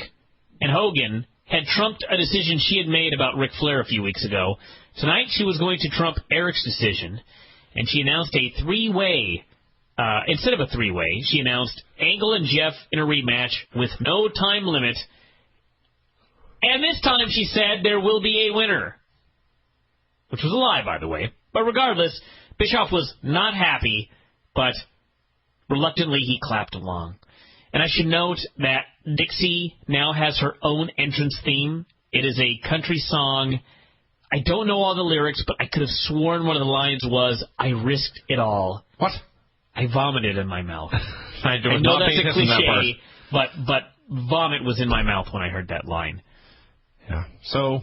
and Hogan had trumped a decision she had made about Ric Flair a few weeks ago, tonight she was going to trump Eric's decision, and she announced a 3-way. Instead of a 3-way, she announced Angle and Jeff in a rematch with no time limit. And this time, she said, there will be a winner. Which was a lie, by the way. But regardless, Bischoff was not happy, but reluctantly he clapped along. And I should note that Dixie now has her own entrance theme. It is a country song. I don't know all the lyrics, but I could have sworn one of the lines was, I risked it all. What? I vomited in my mouth. I know that's a cliche, but vomit was in my mouth when I heard that line. Yeah. So,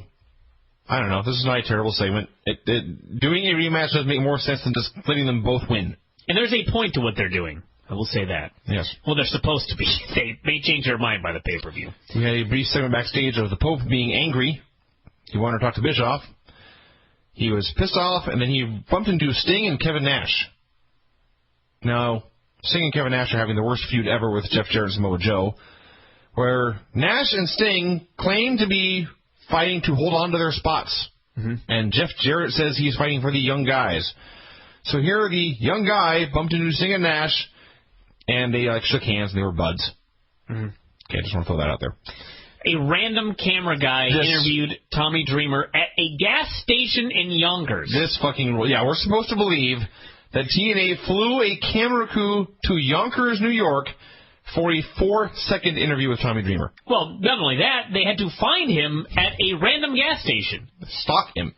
I don't know. This is not a terrible segment. Doing a rematch does make more sense than just letting them both win. And there's a point to what they're doing. I will say that. Yes. Well, they're supposed to be. They may change their mind by the pay-per-view. We had a brief segment backstage of the Pope being angry. He wanted to talk to Bischoff. He was pissed off, and then he bumped into Sting and Kevin Nash. Now, Sting and Kevin Nash are having the worst feud ever with Jeff Jarrett and Samoa Joe, where Nash and Sting claim to be fighting to hold on to their spots. Mm-hmm. And Jeff Jarrett says he's fighting for the young guys. So here the young guy bumped into Sting and Nash, and they shook hands and they were buds. Mm-hmm. Okay, I just want to throw that out there. A random camera guy interviewed Tommy Dreamer at a gas station in Yonkers. We're supposed to believe that TNA flew a camera crew to Yonkers, New York, for a 4-second interview with Tommy Dreamer. Well, not only that, they had to find him at a random gas station. Stalk him.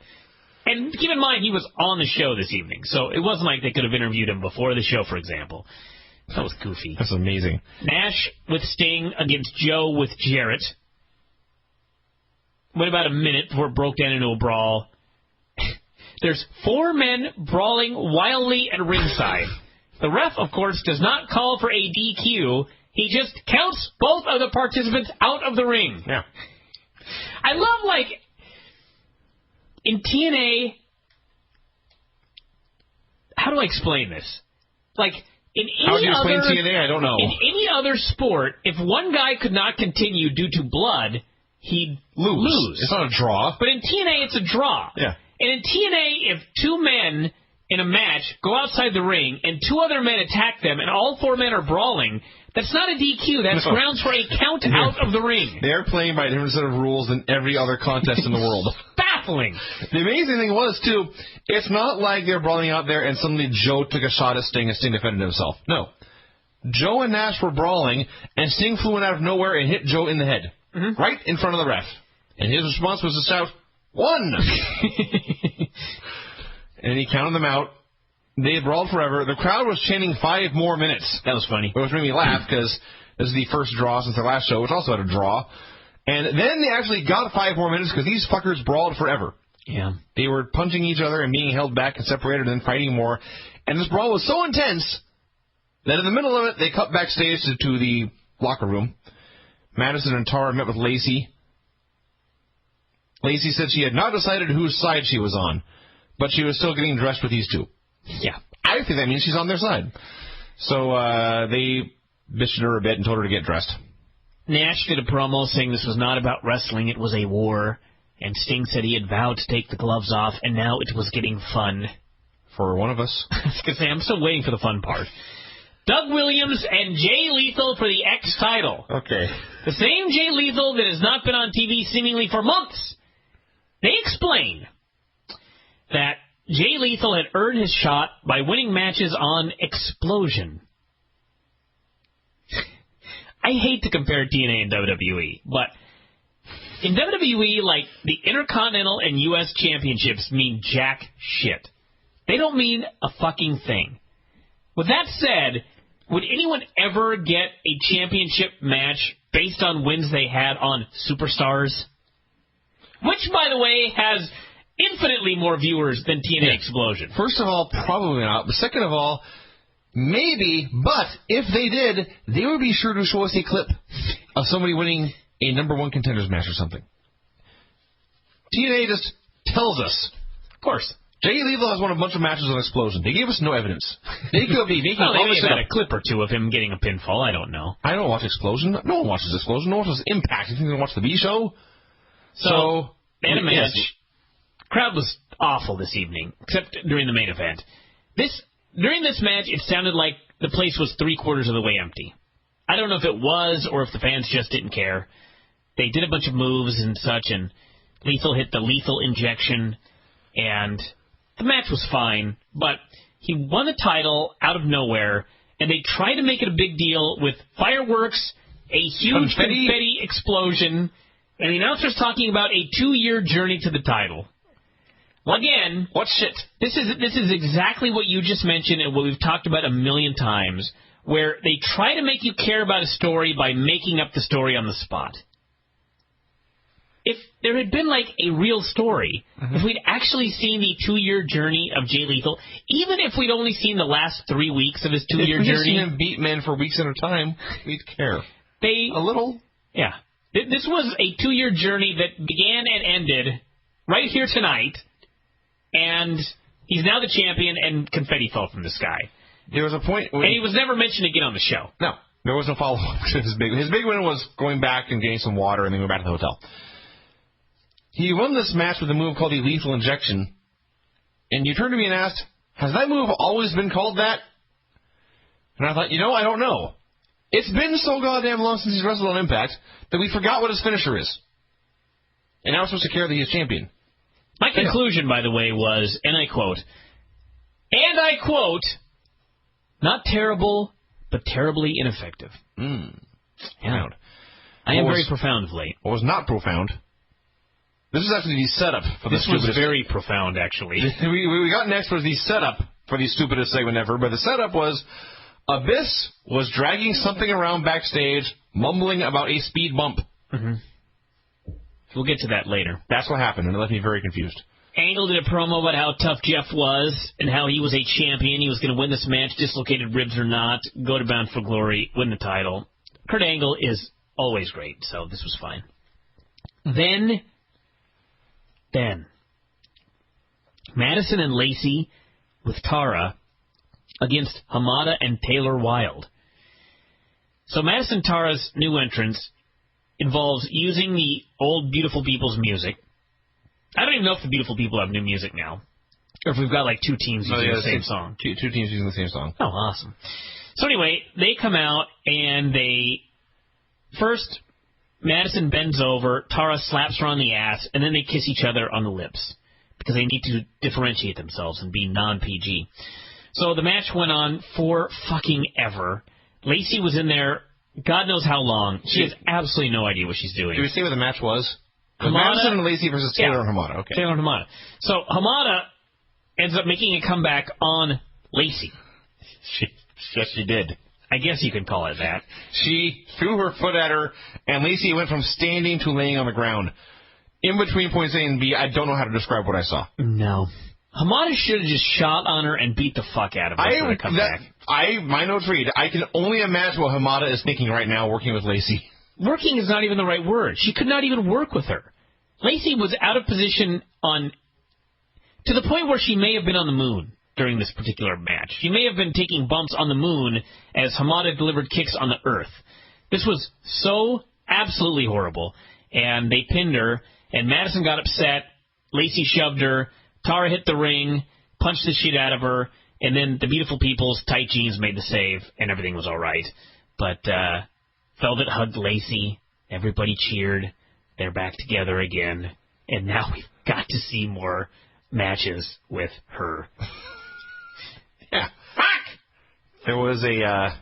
And keep in mind, he was on the show this evening, so it wasn't like they could have interviewed him before the show, for example. That was goofy. That's amazing. Nash with Sting against Joe with Jarrett. Went about a minute before it broke down into a brawl. There's 4 men brawling wildly at ringside. The ref, of course, does not call for a DQ. He just counts both of the participants out of the ring. Yeah. I love, in TNA, how do I explain this? In how do you explain TNA? I don't know. In any other sport, if one guy could not continue due to blood, he'd lose. It's not a draw. But in TNA, it's a draw. Yeah. And in TNA, if 2 men in a match go outside the ring and 2 other men attack them and all 4 men are brawling, that's not a DQ. That's grounds for a count out of the ring. They're playing by a different set of rules than every other contest in the world. Baffling. The amazing thing was, too, it's not like they're brawling out there and suddenly Joe took a shot at Sting and Sting defended himself. No. Joe and Nash were brawling, and Sting flew in out of nowhere and hit Joe in the head. Mm-hmm. Right in front of the ref. And his response was to shout, 1! And he counted them out. They had brawled forever. The crowd was chanting 5 more minutes. That was funny. It was making me laugh because this is the first draw since their last show, which also had a draw. And then they actually got 5 more minutes because these fuckers brawled forever. Yeah. They were punching each other and being held back and separated and then fighting more. And this brawl was so intense that in the middle of it, they cut backstage to the locker room. Madison and Tara met with Lacey. Lacey said she had not decided whose side she was on, but she was still getting dressed with these 2. Yeah. I think that means she's on their side. So they bitched her a bit and told her to get dressed. Nash did a promo saying this was not about wrestling, it was a war. And Sting said he had vowed to take the gloves off, and now it was getting fun. For one of us. I was going to say, I'm still waiting for the fun part. Doug Williams and Jay Lethal for the X title. Okay. The same Jay Lethal that has not been on TV seemingly for months. They explain that Jay Lethal had earned his shot by winning matches on Xplosion. I hate to compare TNA and WWE, but in WWE, the Intercontinental and U.S. Championships mean jack shit. They don't mean a fucking thing. With that said, would anyone ever get a championship match based on wins they had on Superstars? Which, by the way, has infinitely more viewers than TNA Xplosion. First of all, probably not. But second of all, maybe, but if they did, they would be sure to show us a clip of somebody winning a number 1 contenders match or something. TNA just tells us. Of course. Jay Lethal has won a bunch of matches on Xplosion. They gave us no evidence. They could be making all this a clip or 2 of him getting a pinfall. I don't know. I don't watch Xplosion. No one watches Xplosion. No one watches Impact. You think they watch the B show? So they had a match. Crowd was awful this evening, except during the main event. During this match, it sounded like the place was 3/4 of the way empty. I don't know if it was or if the fans just didn't care. They did a bunch of moves and such, and Lethal hit the lethal injection, and the match was fine, but he won the title out of nowhere, and they tried to make it a big deal with fireworks, a huge confetti explosion, and the announcer's talking about a 2-year journey to the title. Well, again, what shit? This is exactly what you just mentioned and what we've talked about a million times, where they try to make you care about a story by making up the story on the spot. if there had been like a real story, if we'd actually seen the 2-year journey of Jay Lethal, even if we'd only seen the last 3 weeks of his 2-year journey. If we'd seen him beat men for weeks at a time, we'd care. A little? Yeah. This was a 2-year journey that began and ended right here tonight, and he's now the champion, and confetti fell from the sky. There was a point when... And he was never mentioned again on the show. No. There was no follow-up to his big... His big win was going back and getting some water and then going back to the hotel. He won this match with a move called the Lethal Injection. And you turned to me and asked, has that move always been called that? And I thought, I don't know. It's been so goddamn long since he's wrestled on Impact that we forgot what his finisher is. And now we're supposed to care that he's champion. My conclusion, by the way, was, and I quote, not terrible, but terribly ineffective. Yeah. I am very profound of late. What was not profound? This is actually the setup for the stupidest. This was very profound, actually. We got next was the setup for the stupidest segment ever, but the setup was Abyss was dragging something around backstage, mumbling about a speed bump. We'll get to that later. That's what happened, and it left me very confused. Angle did a promo about how tough Jeff was and how he was a champion. He was going to win this match, dislocated ribs or not, go to Bound for Glory, win the title. Kurt Angle is always great, so this was fine. Then, Madison and Lacey with Tara against Hamada and Taylor Wilde. So Madison Tara's new entrance involves using the old Beautiful People's music. I don't even know if the Beautiful People have new music now, or if we've got like 2 teams using the same song. Two teams using the same song. Oh, awesome. So anyway, they come out, and first, Madison bends over, Tara slaps her on the ass, and then they kiss each other on the lips, because they need to differentiate themselves and be non-PG. So the match went on for fucking ever. Lacey was in there God knows how long. She has absolutely no idea what she's doing. Did we say what the match was? Hamada and Lacey versus Taylor and Hamada. Okay. Taylor and Hamada. So Hamada ends up making a comeback on Lacey. Yes, she did. I guess you could call it that. She threw her foot at her, and Lacey went from standing to laying on the ground. In between points A and B, I don't know how to describe what I saw. No. Hamada should have just shot on her and beat the fuck out of her for a comeback. My notes read, I can only imagine what Hamada is thinking right now working with Lacey. Working is not even the right word. She could not even work with her. Lacey was out of position to the point where she may have been on the moon during this particular match. She may have been taking bumps on the moon as Hamada delivered kicks on the earth. This was so absolutely horrible. And they pinned her, and Madison got upset. Lacey shoved her. Tara hit the ring, punched the shit out of her, and then the Beautiful People's tight jeans made the save, and everything was all right. But Velvet hugged Lacey. Everybody cheered. They're back together again. And now we've got to see more matches with her. Yeah. Fuck! There was a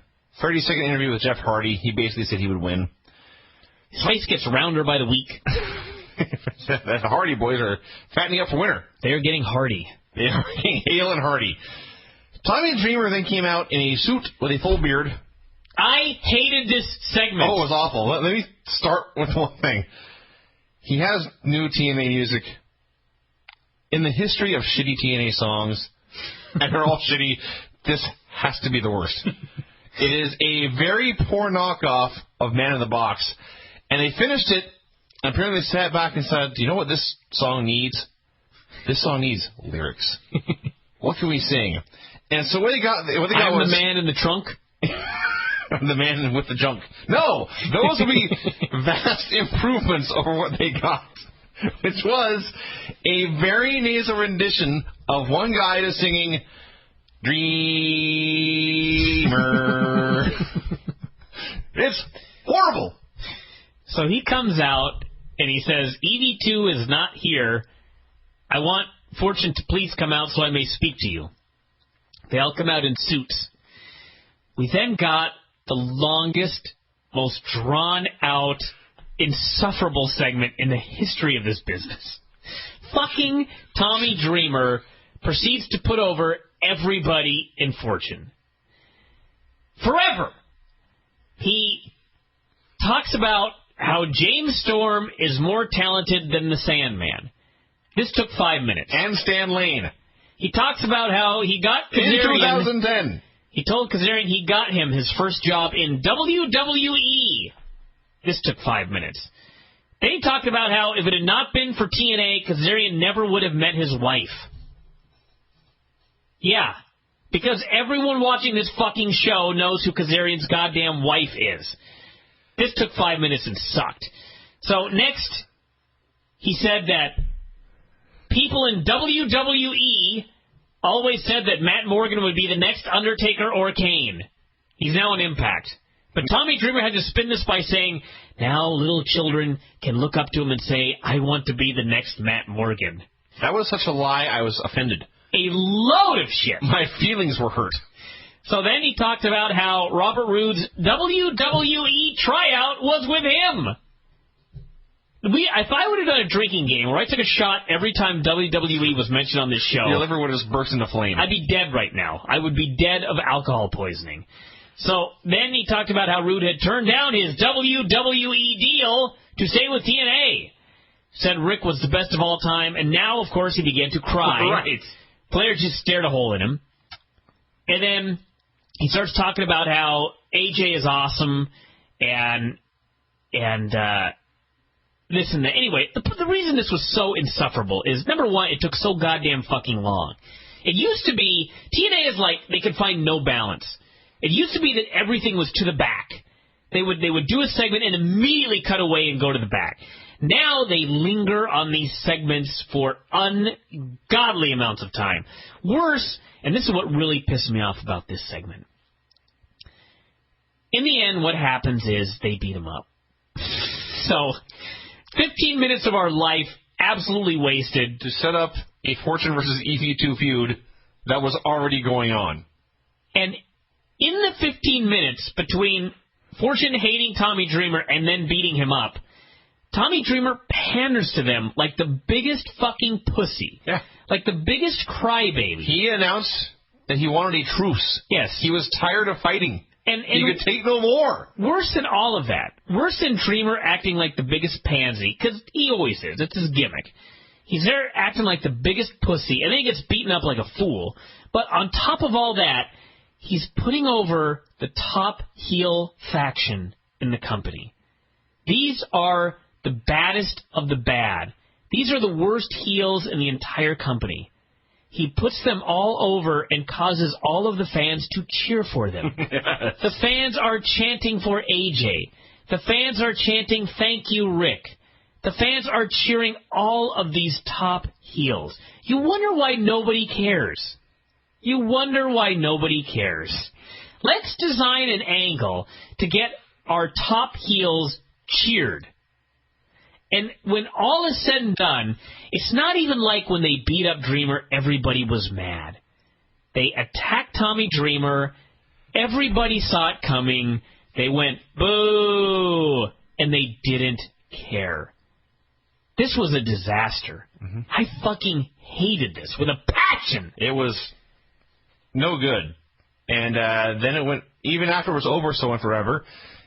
30-second interview with Jeff Hardy. He basically said he would win. His face gets rounder by the week. The Hardy boys are fattening up for winter. They are getting hardy. They are getting hale and hardy. Tommy Dreamer then came out in a suit with a full beard. I hated this segment. Oh, it was awful. Let me start with one thing. He has new TNA music. In the history of shitty TNA songs, and they're all shitty, this has to be the worst. It is a very poor knockoff of Man in the Box. And they finished it, and apparently they sat back and said, do you know what this song needs? This song needs lyrics. What can we sing? And so what they got was... the man in the trunk? The man with the junk. No! Those would be vast improvements over what they got. Which was a very nasal rendition of one guy just singing Dreamer. It's horrible. So he comes out and he says, EV2 is not here. I want Fortune to please come out so I may speak to you. They all come out in suits. We then got the longest, most drawn-out, insufferable segment in the history of this business. Fucking Tommy Dreamer proceeds to put over everybody in Fortune. Forever. He talks about how James Storm is more talented than the Sandman. This took 5 minutes. And Stan Lane. He talks about how he got Kazarian. In 2010. He told Kazarian he got him his first job in WWE. This took 5 minutes. Then he talked about how if it had not been for TNA, Kazarian never would have met his wife. Yeah, because everyone watching this fucking show knows who Kazarian's goddamn wife is. This took 5 minutes and sucked. So next, he said that people in WWE always said that Matt Morgan would be the next Undertaker or Kane. He's now on Impact. But Tommy Dreamer had to spin this by saying, now little children can look up to him and say, I want to be the next Matt Morgan. That was such a lie, I was offended. A load of shit. My feelings were hurt. So then he talked about how Robert Roode's WWE tryout was with him. If I would have done a drinking game where I took a shot every time WWE was mentioned on this show, your liver would have just burst into flame. I'd be dead right now. I would be dead of alcohol poisoning. So then he talked about how Rude had turned down his WWE deal to stay with TNA. Said Rick was the best of all time, and now, of course, he began to cry. Right. Flair just stared a hole in him. And then he starts talking about how AJ is awesome, and this and that. Anyway, the reason this was so insufferable is, number one, it took so goddamn fucking long. It used to be, TNA is like, they could find no balance. It used to be that everything was to the back. They would do a segment and immediately cut away and go to the back. Now they linger on these segments for ungodly amounts of time. Worse, and this is what really pissed me off about this segment. In the end, what happens is they beat him up. So, 15 minutes of our life absolutely wasted to set up a Fortune versus EV2 feud that was already going on. And in the 15 minutes between Fortune hating Tommy Dreamer and then beating him up, Tommy Dreamer panders to them like the biggest fucking pussy. Yeah. Like the biggest crybaby. He announced that he wanted a truce. Yes. He was tired of fighting. And he could take no more. Worse than all of that. Worse than Dreamer acting like the biggest pansy, because he always is. It's his gimmick. He's there acting like the biggest pussy, and then he gets beaten up like a fool. But on top of all that, he's putting over the top heel faction in the company. These are the baddest of the bad. These are the worst heels in the entire company. He puts them all over and causes all of the fans to cheer for them. The fans are chanting for AJ. The fans are chanting, thank you, Rick. The fans are cheering all of these top heels. You wonder why nobody cares. You wonder why nobody cares. Let's design an angle to get our top heels cheered. And when all is said and done, it's not even like when they beat up Dreamer, everybody was mad. They attacked Tommy Dreamer. Everybody saw it coming. They went, boo, and they didn't care. This was a disaster. Mm-hmm. I fucking hated this with a passion. It was no good. And then it went, even after it was over, so went forever.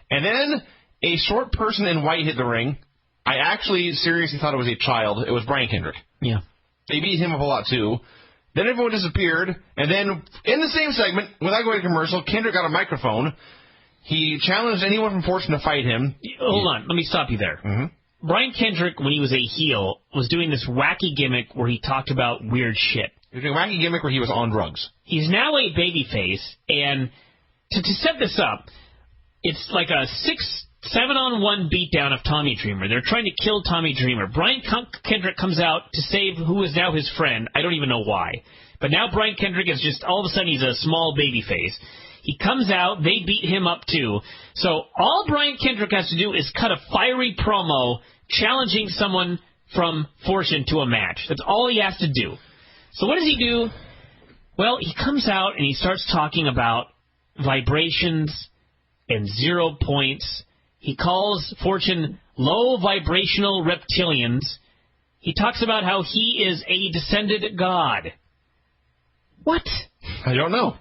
And then a short person in white hit the ring. I actually seriously thought it was a child. It was Brian Kendrick. Yeah. They beat him up a lot, too. Then everyone disappeared. And then, in the same segment, without going to commercial, Kendrick got a microphone. He challenged anyone from Fortune to fight him. Hold on. Let me stop you there. Mm-hmm. Brian Kendrick, when he was a heel, was doing this wacky gimmick where he talked about weird shit. He was doing a wacky gimmick where he was on drugs. He's now a babyface, and to set this up, it's like a 7-on-1 beatdown of Tommy Dreamer. They're trying to kill Tommy Dreamer. Brian Kendrick comes out to save who is now his friend. I don't even know why. But now Brian Kendrick is just, all of a sudden, he's a small baby face. He comes out. They beat him up, too. So all Brian Kendrick has to do is cut a fiery promo challenging someone from Fortune to a match. That's all he has to do. So what does he do? Well, he comes out and he starts talking about vibrations and 0 points. He calls Fortune low vibrational reptilians. He talks about how he is a descended god. What? I don't know.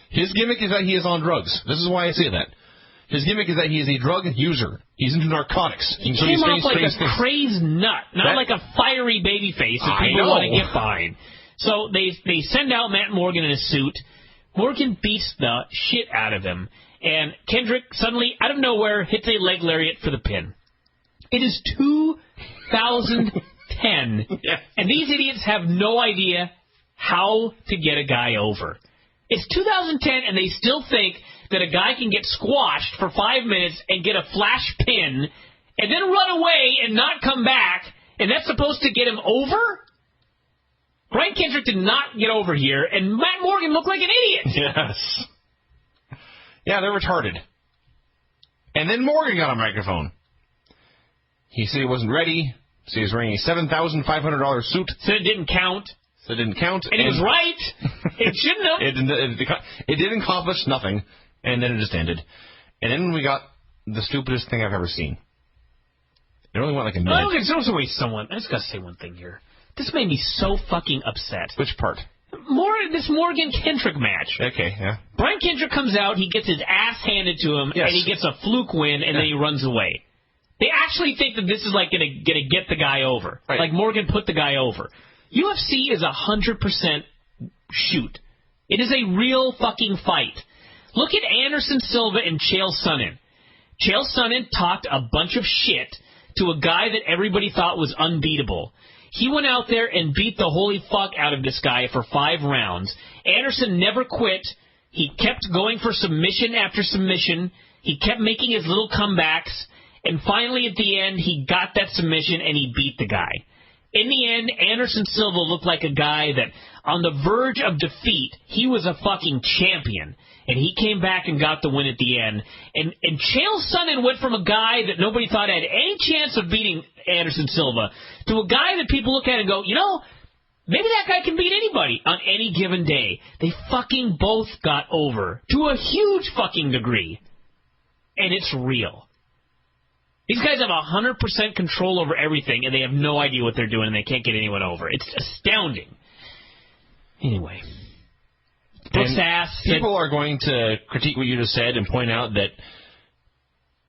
His gimmick is that he is on drugs. This is why I say that. His gimmick is that he is a drug user. He's into narcotics. He came off like a crazed nut, not like a fiery baby face that people want to get behind. So they send out Matt Morgan in a suit. Morgan beats the shit out of him. And Kendrick suddenly, out of nowhere, hits a leg lariat for the pin. It is 2010, and these idiots have no idea how to get a guy over. It's 2010, and they still think that a guy can get squashed for 5 minutes and get a flash pin and then run away and not come back, and that's supposed to get him over? Brian Kendrick did not get over here, and Matt Morgan looked like an idiot. Yes. Yeah, they're retarded. And then Morgan got a microphone. He said he wasn't ready. So he was wearing a $7,500 suit. Said it didn't count. And he was right. It shouldn't have. It didn't accomplish nothing. And then it just ended. And then we got the stupidest thing I've ever seen. It only went like a minute. I just got to say one thing here. This made me so fucking upset. Which part? This Morgan-Kendrick match. Okay, yeah. Brian Kendrick comes out, he gets his ass handed to him, and he gets a fluke win, and then he runs away. They actually think that this is like gonna get the guy over. Right. Like Morgan put the guy over. UFC is 100% shoot. It is a real fucking fight. Look at Anderson Silva and Chael Sonnen. Chael Sonnen talked a bunch of shit to a guy that everybody thought was unbeatable. He went out there and beat the holy fuck out of this guy for 5 rounds. Anderson never quit. He kept going for submission after submission. He kept making his little comebacks. And finally, at the end, he got that submission and he beat the guy. In the end, Anderson Silva looked like a guy that, on the verge of defeat, he was a fucking champion. And he came back and got the win at the end. And Chael Sonnen went from a guy that nobody thought had any chance of beating Anderson Silva to a guy that people look at and go, you know, maybe that guy can beat anybody on any given day. They fucking both got over to a huge fucking degree. And it's real. These guys have 100% control over everything, and they have no idea what they're doing, and they can't get anyone over. It's astounding. Anyway. People are going to critique what you just said and point out that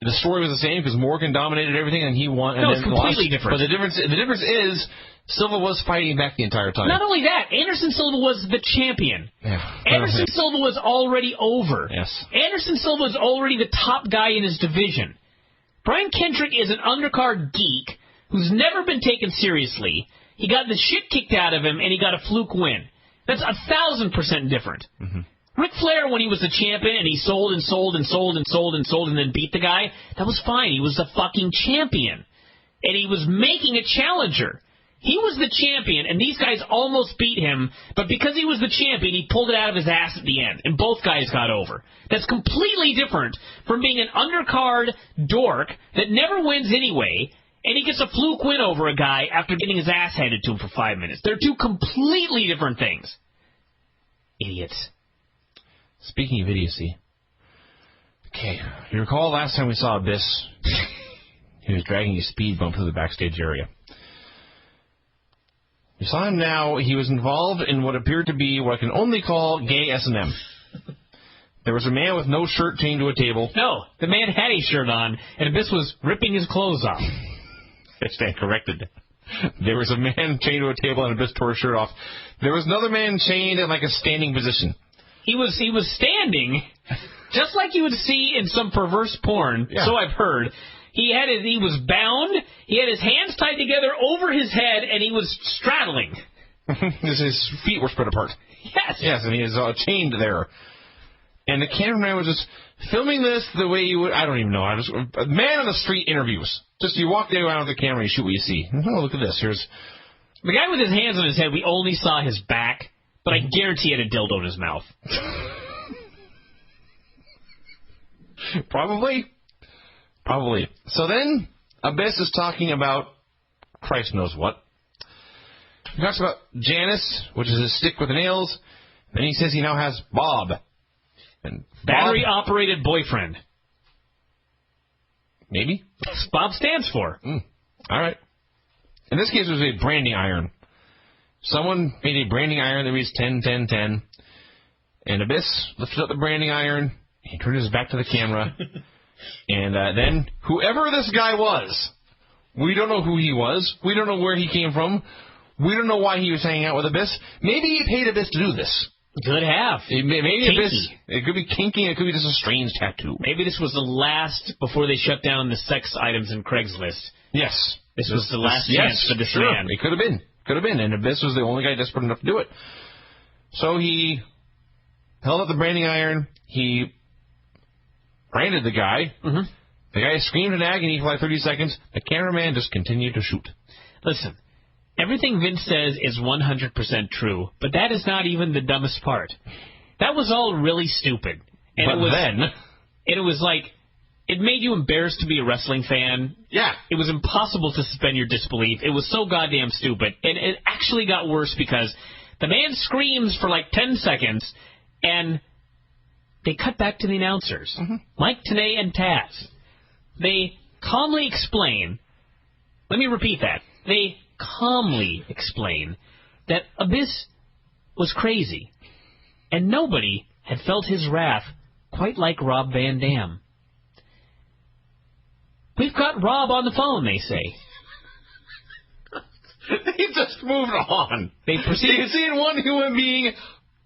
the story was the same because Morgan dominated everything and he won. No, it's completely different. But the difference is Silva was fighting back the entire time. Not only that, Anderson Silva was the champion. Yeah. Anderson Silva was already over. Yes. Anderson Silva was already the top guy in his division. Brian Kendrick is an undercard geek who's never been taken seriously. He got the shit kicked out of him, and he got a fluke win. That's 1,000% different. Mm-hmm. Ric Flair, when he was the champion, and he sold and then beat the guy, that was fine. He was the fucking champion. And he was making a challenger. He was the champion, and these guys almost beat him, but because he was the champion, he pulled it out of his ass at the end, and both guys got over. That's completely different from being an undercard dork that never wins anyway, and he gets a fluke win over a guy after getting his ass handed to him for 5 minutes. They're two completely different things. Idiots. Speaking of idiocy, okay, you recall last time we saw Abyss? He was dragging a speed bump through the backstage area. You saw him now. He was involved in what appeared to be what I can only call gay S&M. There was a man with no shirt chained to a table. No, the man had a shirt on, and Abyss was ripping his clothes off. I stand corrected. There was a man chained to a table, and Abyss tore his shirt off. There was another man chained in like a standing position. He was standing, just like you would see in some perverse porn, so I've heard. He was bound, he had his hands tied together over his head, and he was straddling. His feet were spread apart. Yes. Yes, and he was chained there. And the cameraman was just filming this the way you would, I don't even know. Man on the street interviews. Just you walk around with the camera, you shoot what you see. Oh, look at this. Here's the guy with his hands on his head, we only saw his back, but I guarantee he had a dildo in his mouth. Probably. So then, Abyss is talking about Christ knows what. He talks about Janice, which is his stick with the nails. Then he says he now has Bob. And battery-operated boyfriend. Maybe? Bob stands for. All right. In this case, it was a branding iron. Someone made a branding iron that reads 10-10-10. And Abyss lifted up the branding iron. He turned his back to the camera. And then whoever this guy was, we don't know who he was. We don't know where he came from. We don't know why he was hanging out with Abyss. Maybe he paid Abyss to do this. Could have. Maybe Abyss. It could be kinky. It could be just a strange tattoo. Maybe this was the last before they shut down the sex items in Craigslist. Yes. This was the last chance for this man. It could have been. Could have been. And Abyss was the only guy desperate enough to do it. So he held up the branding iron. He branded the guy. Mm-hmm. The guy screamed in agony for like 30 seconds. The cameraman just continued to shoot. Listen, everything Vince says is 100% true, but that is not even the dumbest part. That was all really stupid. And it was like, it made you embarrassed to be a wrestling fan. Yeah. It was impossible to suspend your disbelief. It was so goddamn stupid. And it actually got worse because the man screams for like 10 seconds, and they cut back to the announcers, Mike Tenay and Taz. They calmly explain, let me repeat that, they calmly explain that Abyss was crazy, and nobody had felt his wrath quite like Rob Van Dam. We've got Rob on the phone, they say. They just moved on. They proceed. They've seen one human being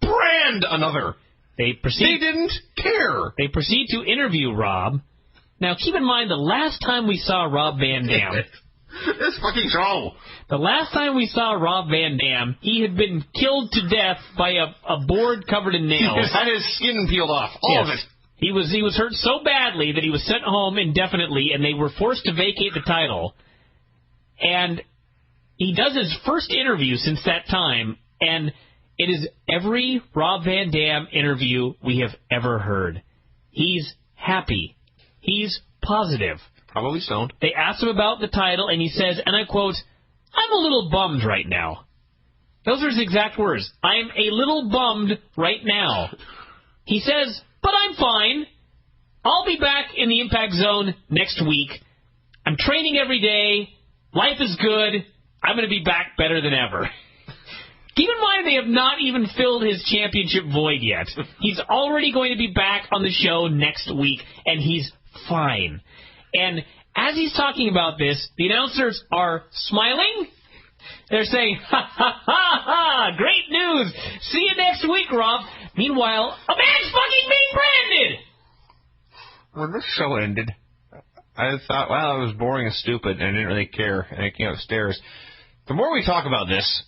brand another. They didn't care. They proceed to interview Rob. Now, keep in mind, the last time we saw Rob Van Dam... This fucking show. The last time we saw Rob Van Dam, he had been killed to death by a board covered in nails. He had his skin peeled off. All of it. He was hurt so badly that he was sent home indefinitely, and they were forced to vacate the title. And he does his first interview since that time, and it is every Rob Van Dam interview we have ever heard. He's happy. He's positive. Probably stoned. They asked him about the title, and he says, and I quote, "I'm a little bummed right now." Those are his exact words. "I'm a little bummed right now." He says, "But I'm fine. I'll be back in the Impact Zone next week. I'm training every day. Life is good. I'm going to be back better than ever." Keep in mind they have not even filled his championship void yet. He's already going to be back on the show next week, and he's fine. And as he's talking about this, the announcers are smiling. They're saying, "Ha, ha, ha, ha, great news. See you next week, Rob." Meanwhile, a man's fucking being branded. When this show ended, I thought, well, it was boring and stupid, and I didn't really care, and I came upstairs. The more we talk about this,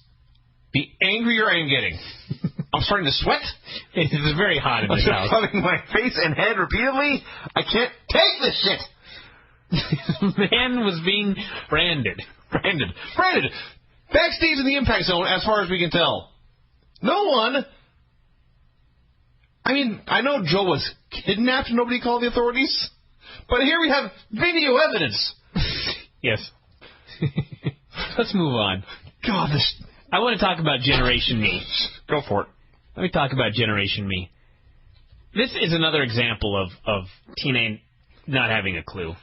the angrier I am getting. I'm starting to sweat. It is very hot in this house. I'm rubbing my face and head repeatedly. I can't take this shit. Man was being branded. Branded. Backstage in the Impact Zone, as far as we can tell. No one... I mean, I know Joe was kidnapped and nobody called the authorities. But here we have video evidence. Yes. Let's move on. God, this... I want to talk about Generation Me. Go for it. Let me talk about Generation Me. This is another example of TNA not having a clue.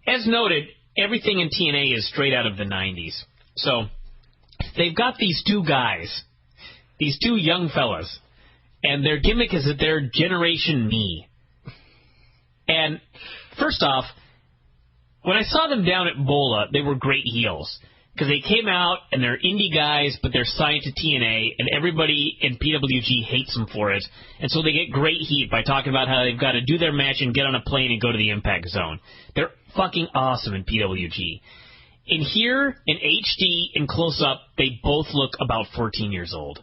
As noted, everything in TNA is straight out of the 90s. So, they've got these two guys, these two young fellas, and their gimmick is that they're Generation Me. And, first off, when I saw them down at Bola, they were great heels. Because they came out, and they're indie guys, but they're signed to TNA, and everybody in PWG hates them for it. And so they get great heat by talking about how they've got to do their match and get on a plane and go to the Impact Zone. They're fucking awesome in PWG. In here, in HD, in close-up, they both look about 14 years old.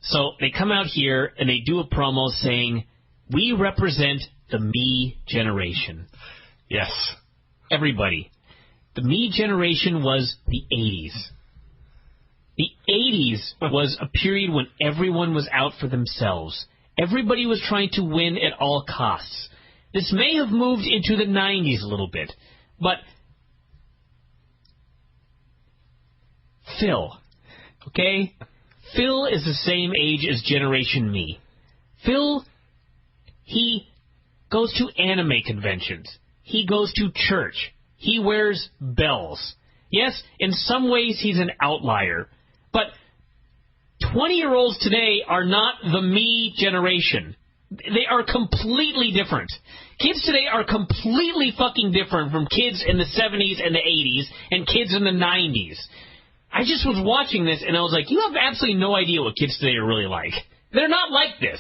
So they come out here, and they do a promo saying, "We represent the Me generation." Yes. Everybody. The Me generation was the 80s. The 80s was a period when everyone was out for themselves. Everybody was trying to win at all costs. This may have moved into the 90s a little bit, but Phil, okay? Phil is the same age as Generation Me. Phil, he goes to anime conventions. He goes to church. He wears bells. Yes, in some ways he's an outlier. But 20-year-olds today are not the Me generation. They are completely different. Kids today are completely fucking different from kids in the 70s and the 80s and kids in the 90s. I just was watching this, and I was like, you have absolutely no idea what kids today are really like. They're not like this.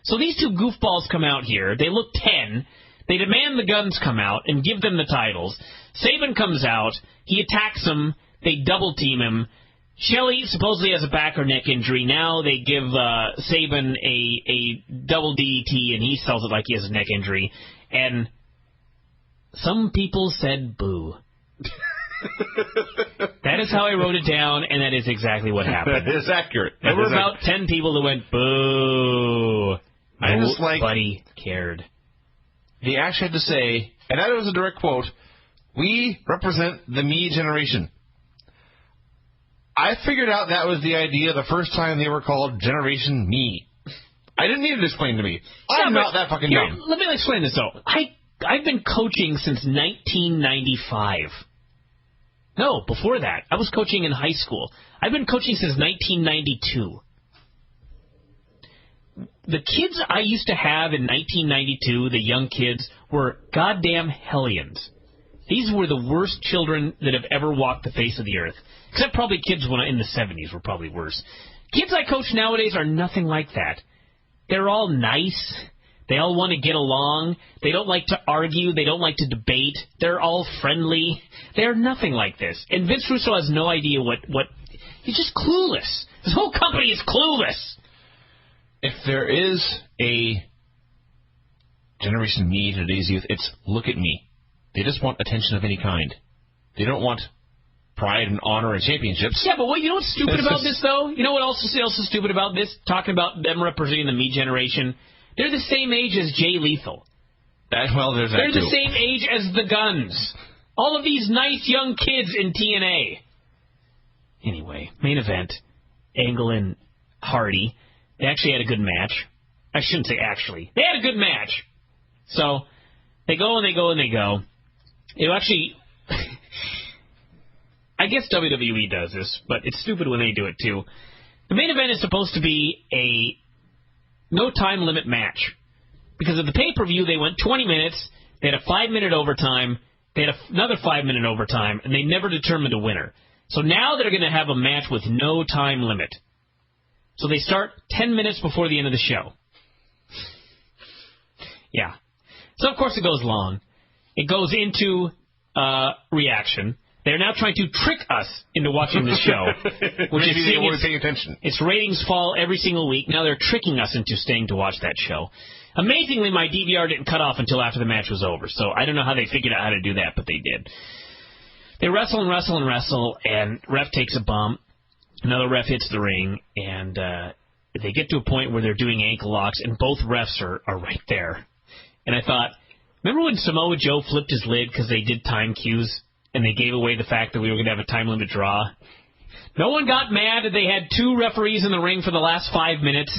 So these two goofballs come out here. They look 10. They demand the Guns come out and give them the titles. Saban comes out. He attacks them. They double-team him. Shelley supposedly has a back or neck injury. Now they give Saban a double DDT, and he sells it like he has a neck injury. And some people said boo. That is how I wrote it down, and that is exactly what happened. That is accurate. There were about 10 people that went boo. Nobody cared. He actually had to say, and that was a direct quote, "We represent the me generation." I figured out that was the idea the first time they were called Generation Me. I didn't need it explained to me. I'm not that fucking dumb. Let me explain this, though. I've been coaching since 1995. No, before that. I was coaching in high school. I've been coaching since 1992. The kids I used to have in 1992, the young kids, were goddamn hellions. These were the worst children that have ever walked the face of the earth. Except probably kids in the 70s were probably worse. Kids I coach nowadays are nothing like that. They're all nice. They all want to get along. They don't like to argue. They don't like to debate. They're all friendly. They're nothing like this. And Vince Russo has no idea what... He's just clueless. This whole company is clueless. If there is a Generation Me to today's youth, it's look at me. They just want attention of any kind. They don't want pride and honor and championships. Yeah, but you know what's stupid about this, though? You know what else is stupid about this? Talking about them representing the me generation. They're the same age as Jay Lethal. There's that They're too. the same age as the Guns. All of these nice young kids in TNA. Anyway, main event. Angle and Hardy. They actually had a good match. I shouldn't say actually. They had a good match. So, they go and they go and they go. It actually... I guess WWE does this, but it's stupid when they do it too. The main event is supposed to be a no time limit match. Because of the pay-per-view, they went 20 minutes, they had a 5-minute overtime, they had another 5-minute overtime, and they never determined a winner. So now they're going to have a match with no time limit. So they start 10 minutes before the end of the show. Yeah. So, of course, it goes long. It goes into reaction. They're now trying to trick us into watching this show. Which Maybe they weren't paying attention. Its ratings fall every single week. Now they're tricking us into staying to watch that show. Amazingly, my DVR didn't cut off until after the match was over. So I don't know how they figured out how to do that, but they did. They wrestle and wrestle and wrestle, and ref takes a bump. Another ref hits the ring, and they get to a point where they're doing ankle locks, and both refs are right there. And I thought, remember when Samoa Joe flipped his lid because they did time cues? And they gave away the fact that we were going to have a time limit draw. No one got mad that they had 2 referees in the ring for the last 5 minutes.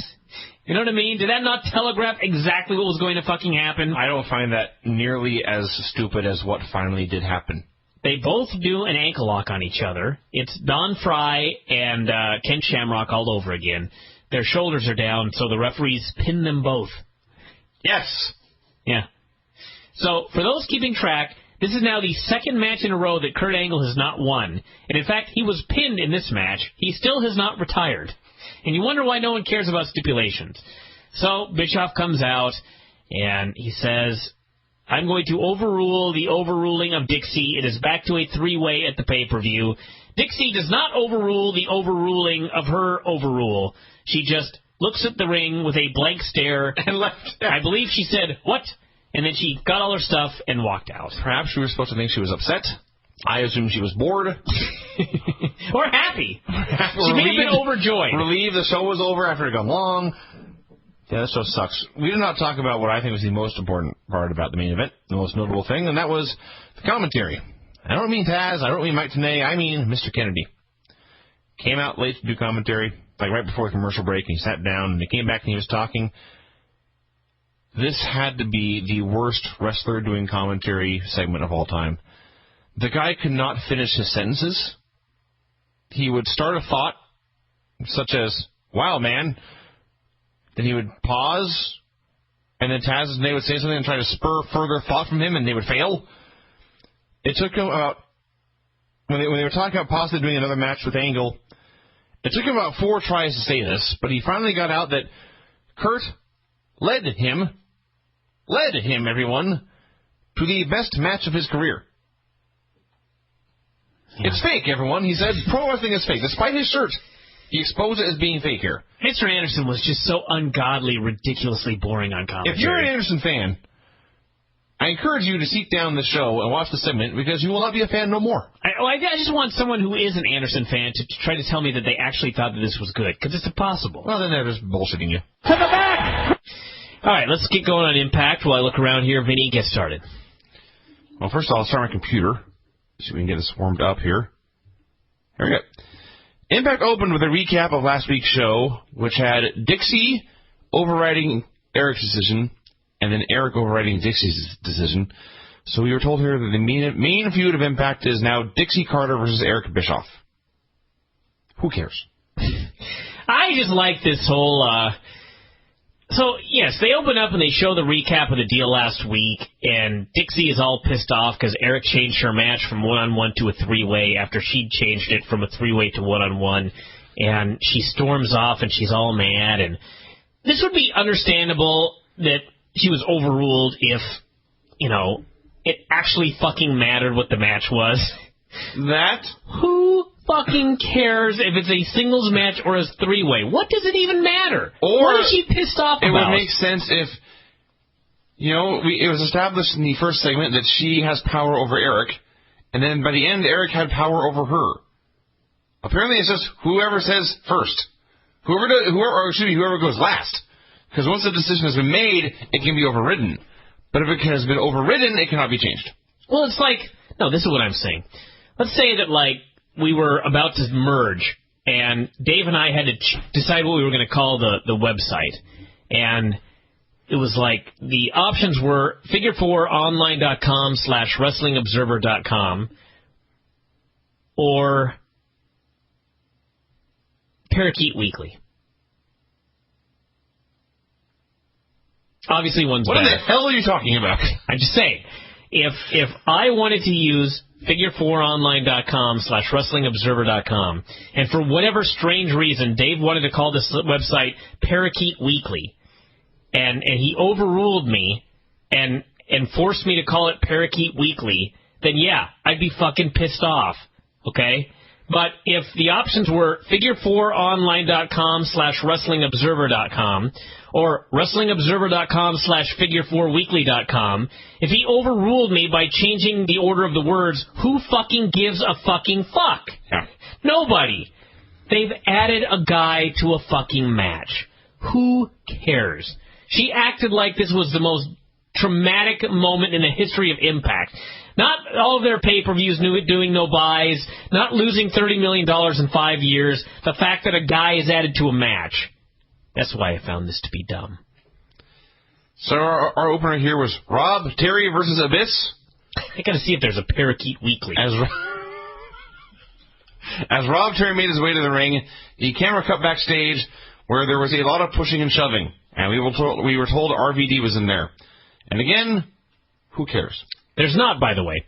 You know what I mean? Did that not telegraph exactly what was going to fucking happen? I don't find that nearly as stupid as what finally did happen. They both do an ankle lock on each other. It's Don Fry and Ken Shamrock all over again. Their shoulders are down, so the referees pin them both. Yes. Yeah. So, for those keeping track... This is now the second match in a row that Kurt Angle has not won. And in fact, he was pinned in this match. He still has not retired. And you wonder why no one cares about stipulations. So Bischoff comes out and he says, I'm going to overrule the overruling of Dixie. It is back to a 3-way at the pay-per-view. Dixie does not overrule the overruling of her overrule. She just looks at the ring with a blank stare and left. I believe she said, what? And then she got all her stuff and walked out. Perhaps we were supposed to think she was upset. I assumed she was bored. Or happy. She may have been overjoyed. Relieved the show was over after it had gone long. Yeah, that show sucks. We did not talk about what I think was the most important part about the main event, the most notable thing, and that was the commentary. I don't mean Taz, I don't mean Mike Tenay, I mean Mr. Kennedy. Came out late to do commentary, like right before the commercial break, and he sat down, and he came back and he was talking. This had to be the worst wrestler doing commentary segment of all time. The guy could not finish his sentences. He would start a thought, such as, wow, man. Then he would pause, and then Taz and they would say something and try to spur further thought from him, and they would fail. It took him about, when they were talking about possibly doing another match with Angle, it took him about 4 tries to say this, but he finally got out that Kurt led him, everyone, to the best match of his career. Yeah. It's fake, everyone. He said pro wrestling is fake. Despite his shirt, he exposed it as being fake here. Mr. Anderson was just so ungodly, ridiculously boring on commentary. If you're an Anderson fan, I encourage you to seek down the show and watch the segment, because you will not be a fan no more. I just want someone who is an Anderson fan to try to tell me that they actually thought that this was good, because it's impossible. Well, then they're just bullshitting you. To the back! All right, let's get going on Impact while I look around here. Vinny, get started. Well, first of all, I'll start my computer. See if we can get this warmed up here. Here we go. Impact opened with a recap of last week's show, which had Dixie overriding Eric's decision, and then Eric overriding Dixie's decision. So we were told here that the main feud of Impact is now Dixie Carter versus Eric Bischoff. Who cares? I just like this whole... So, yes, they open up and they show the recap of the deal last week, and Dixie is all pissed off because Eric changed her match from one-on-one to a three-way after she'd changed it from a three-way to one-on-one, and she storms off and she's all mad. And this would be understandable that she was overruled if, it actually fucking mattered what the match was. That? Who fucking cares if it's a singles match or a three-way? What does it even matter? Or what is she pissed off about? It would make sense if, it was established in the first segment that she has power over Eric, and then by the end, Eric had power over her. Apparently, it's just whoever says first. Whoever goes last. Because once the decision has been made, it can be overridden. But if it has been overridden, it cannot be changed. Well, it's like... No, this is what I'm saying. Let's say that, we were about to merge, and Dave and I had to decide what we were going to call the website. And it was the options were figure4online.com/wrestlingobserver.com or Parakeet Weekly. Obviously, one's better. What the hell are you talking about? I'm just saying, if I wanted to use figure4online.com/wrestlingobserver.com, and for whatever strange reason, Dave wanted to call this website Parakeet Weekly, and he overruled me and forced me to call it Parakeet Weekly, then yeah, I'd be fucking pissed off, okay? But if the options were figure4online.com/wrestlingobserver.com or wrestlingobserver.com/figure4weekly.com, if he overruled me by changing the order of the words, who fucking gives a fucking fuck? Yeah. Nobody. They've added a guy to a fucking match. Who cares? She acted like this was the most traumatic moment in the history of Impact. Not all of their pay-per-views doing no buys, not losing $30 million in 5 years, the fact that a guy is added to a match. That's why I found this to be dumb. So our opener here was Rob Terry versus Abyss. I gotta see if there's a Parakeet Weekly. As Rob Terry made his way to the ring, the camera cut backstage where there was a lot of pushing and shoving, and we were told RVD was in there. And again, who cares? There's not, by the way.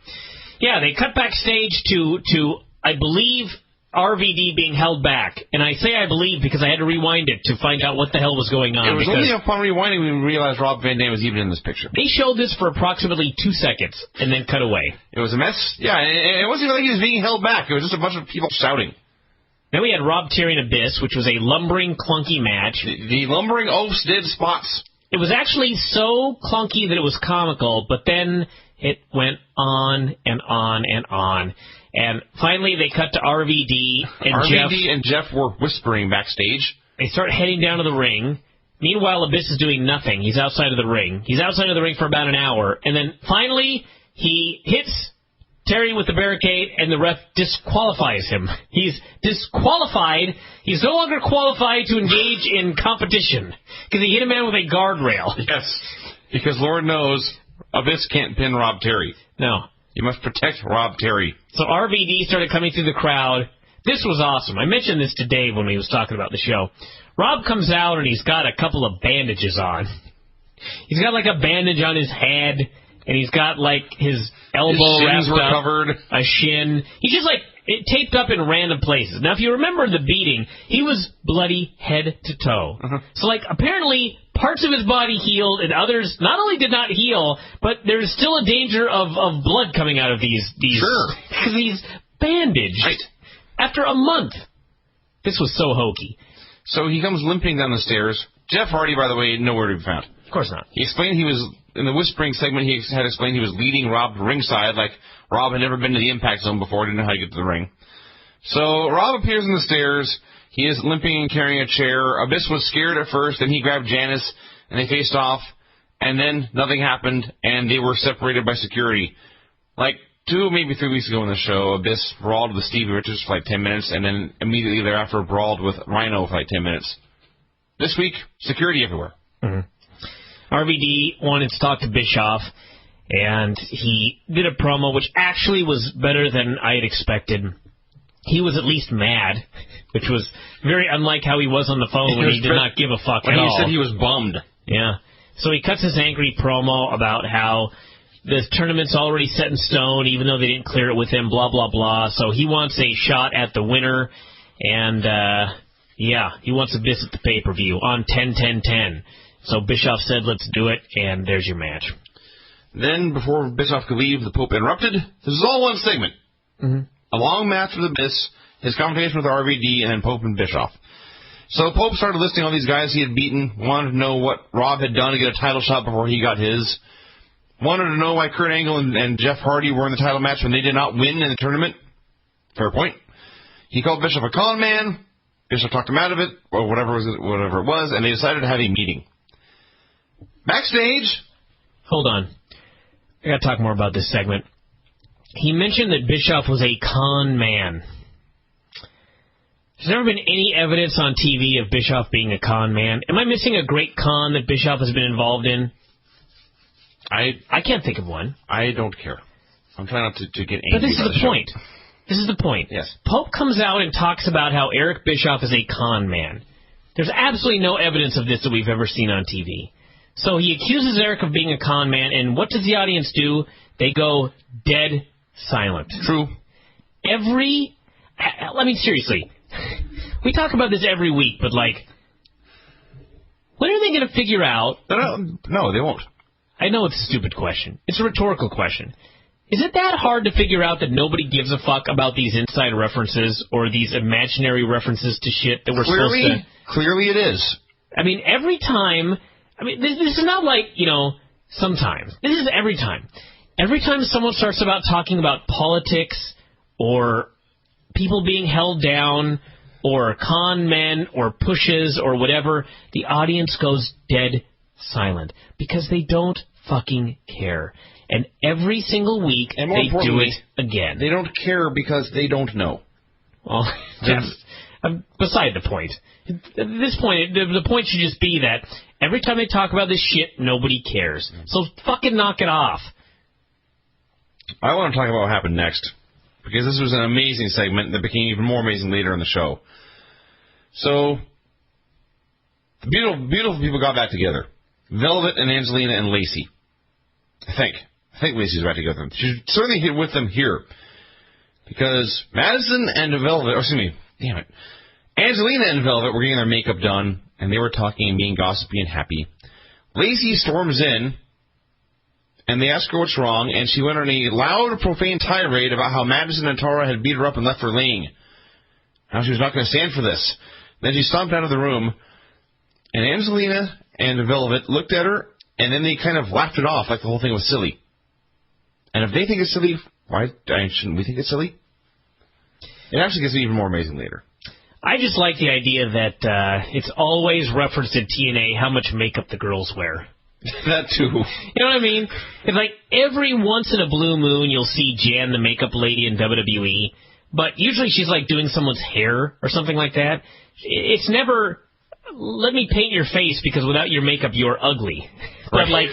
Yeah, they cut backstage to I believe, RVD being held back. And I say I believe because I had to rewind it to find out what the hell was going on. It was only upon rewinding we realized Rob Van Dam was even in this picture. They showed this for approximately 2 seconds and then cut away. It was a mess. Yeah, and it wasn't even like he was being held back. It was just a bunch of people shouting. Then we had Rob Terry and Abyss, which was a lumbering, clunky match. The lumbering oafs did spots. It was actually so clunky that it was comical, but then it went on and on and on. And finally, they cut to RVD and Jeff. RVD and Jeff were whispering backstage. They start heading down to the ring. Meanwhile, Abyss is doing nothing. He's outside of the ring. He's outside of the ring for about an hour. And then finally, he hits Terry with the barricade, and the ref disqualifies him. He's disqualified. He's no longer qualified to engage in competition because he hit a man with a guardrail. Yes, because Lord knows Abyss can't pin Rob Terry. No. You must protect Rob Terry. So RVD started coming through the crowd. This was awesome. I mentioned this to Dave when he was talking about the show. Rob comes out, and he's got a couple of bandages on. He's got like a bandage on his head, and he's got like his elbow wrapped up, covered. a shin. He just like it taped up in random places. Now, if you remember the beating, he was bloody head to toe. So like apparently parts of his body healed, and others not only did not heal, but there's still a danger of blood coming out of these bandaged. Right. After a month. This was so hokey. So he comes limping down the stairs. Jeff Hardy, by the way, nowhere to be found. Of course not. He explained he was, in the whispering segment, he had explained he was leading Rob to ringside, like Rob had never been to the impact zone before, didn't know how to get to the ring. So Rob appears on the stairs. He is limping and carrying a chair. Abyss was scared at first, then he grabbed Janice, and they faced off, and then nothing happened, and they were separated by security. Like 2, maybe 3 weeks ago in the show, Abyss brawled with Stevie Richards for like 10 minutes, and then immediately thereafter brawled with Rhino for like 10 minutes. This week, security everywhere. RVD wanted to talk to Bischoff, and he did a promo, which actually was better than I had expected. He was at least mad, which was very unlike how he was on the phone when he did not give a fuck at all. When he said he was bummed. Yeah. So he cuts his angry promo about how the tournament's already set in stone, even though they didn't clear it with him, blah, blah, blah. So he wants a shot at the winner, and, he wants Abyss at the pay-per-view on 10-10-10. So Bischoff said, let's do it, and there's your match. Then, before Bischoff could leave, the Pope interrupted. This is all one segment. A long match with Abyss, his confrontation with RVD, and then Pope and Bischoff. So Pope started listing all these guys he had beaten, wanted to know what Rob had done to get a title shot before he got his, wanted to know why Kurt Angle and Jeff Hardy were in the title match when they did not win in the tournament. Fair point. He called Bischoff a con man. Bischoff talked him out of it, or whatever it was, and they decided to have a meeting. Backstage. Hold on. I got to talk more about this segment. He mentioned that Bischoff was a con man. There's never been any evidence on TV of Bischoff being a con man. Am I missing a great con that Bischoff has been involved in? I can't think of one. I don't care. I'm trying not to get angry. But this is the point. This is the point. Yes. Pope comes out and talks about how Eric Bischoff is a con man. There's absolutely no evidence of this that we've ever seen on TV. So he accuses Eric of being a con man, and what does the audience do? They go dead silent. True. Seriously. We talk about this every week, but, like, when are they going to figure out... No, they won't. I know it's a stupid question. It's a rhetorical question. Is it that hard to figure out that nobody gives a fuck about these inside references or these imaginary references to shit that we're supposed to... Clearly it is. I mean, every time... this is not like, sometimes. This is every time. Every time someone starts talking about politics or people being held down or con men or pushes or whatever, the audience goes dead silent because they don't fucking care. And every single week, they do it again. They don't care because they don't know. Well, that's beside the point. At this point, the point should just be that every time they talk about this shit, nobody cares. So fucking knock it off. I want to talk about what happened next, because this was an amazing segment that became even more amazing later in the show. So, the beautiful people got back together. Velvet and Angelina and Lacey. I think Lacey's back together. She's certainly with them here. Because Madison and Velvet, Angelina and Velvet were getting their makeup done, and they were talking and being gossipy and happy. Lacey storms in, and they ask her what's wrong, and she went on a loud, profane tirade about how Madison and Tara had beat her up and left her laying. How she was not going to stand for this. Then she stomped out of the room, and Angelina and Velvet looked at her, and then they kind of laughed it off like the whole thing was silly. And if they think it's silly, why shouldn't we think it's silly? It actually gets even more amazing later. I just like the idea that it's always referenced in TNA how much makeup the girls wear. That too. You know what I mean? It's like every once in a blue moon you'll see Jan, the makeup lady in WWE, but usually she's like doing someone's hair or something like that. It's never, let me paint your face because without your makeup you're ugly. Right. But like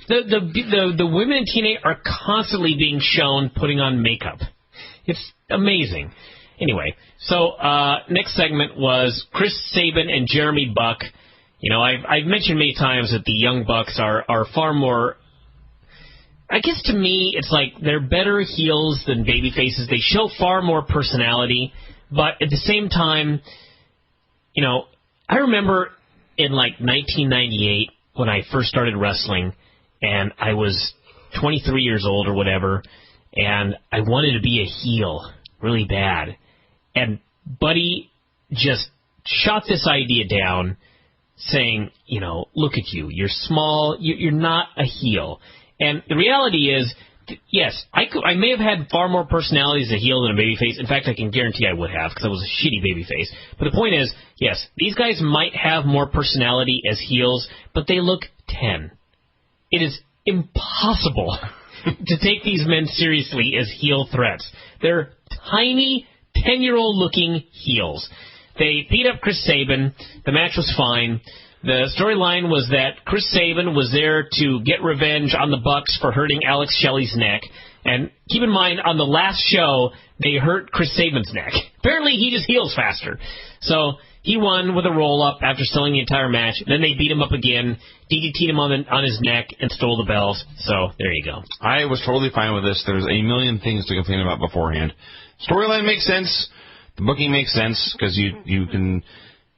the women in TNA are constantly being shown putting on makeup. It's amazing. Anyway, so next segment was Chris Sabin and Jeremy Buck. You know, I've mentioned many times that the Young Bucks are far more... I guess to me, it's like they're better heels than babyfaces. They show far more personality, but at the same time, you know, I remember in like 1998 when I first started wrestling, and I was 23 years old or whatever, and I wanted to be a heel really bad. And Buddy just shot this idea down, saying, you know, look at you. You're small. You're not a heel. And the reality is, yes, I may have had far more personality as a heel than a babyface. In fact, I can guarantee I would have, because I was a shitty babyface. But the point is, yes, these guys might have more personality as heels, but they look 10. It is impossible to take these men seriously as heel threats. They're tiny, 10-year-old looking heels. They beat up Chris Sabin. The match was fine. The storyline was that Chris Sabin was there to get revenge on the Bucks for hurting Alex Shelley's neck. And keep in mind, on the last show, they hurt Chris Sabin's neck. Apparently, he just heals faster. So he won with a roll-up after selling the entire match. Then they beat him up again, DDT'd him on his neck, and stole the bells. So there you go. I was totally fine with this. There's a million things to complain about beforehand. Storyline makes sense. The booking makes sense, because you can...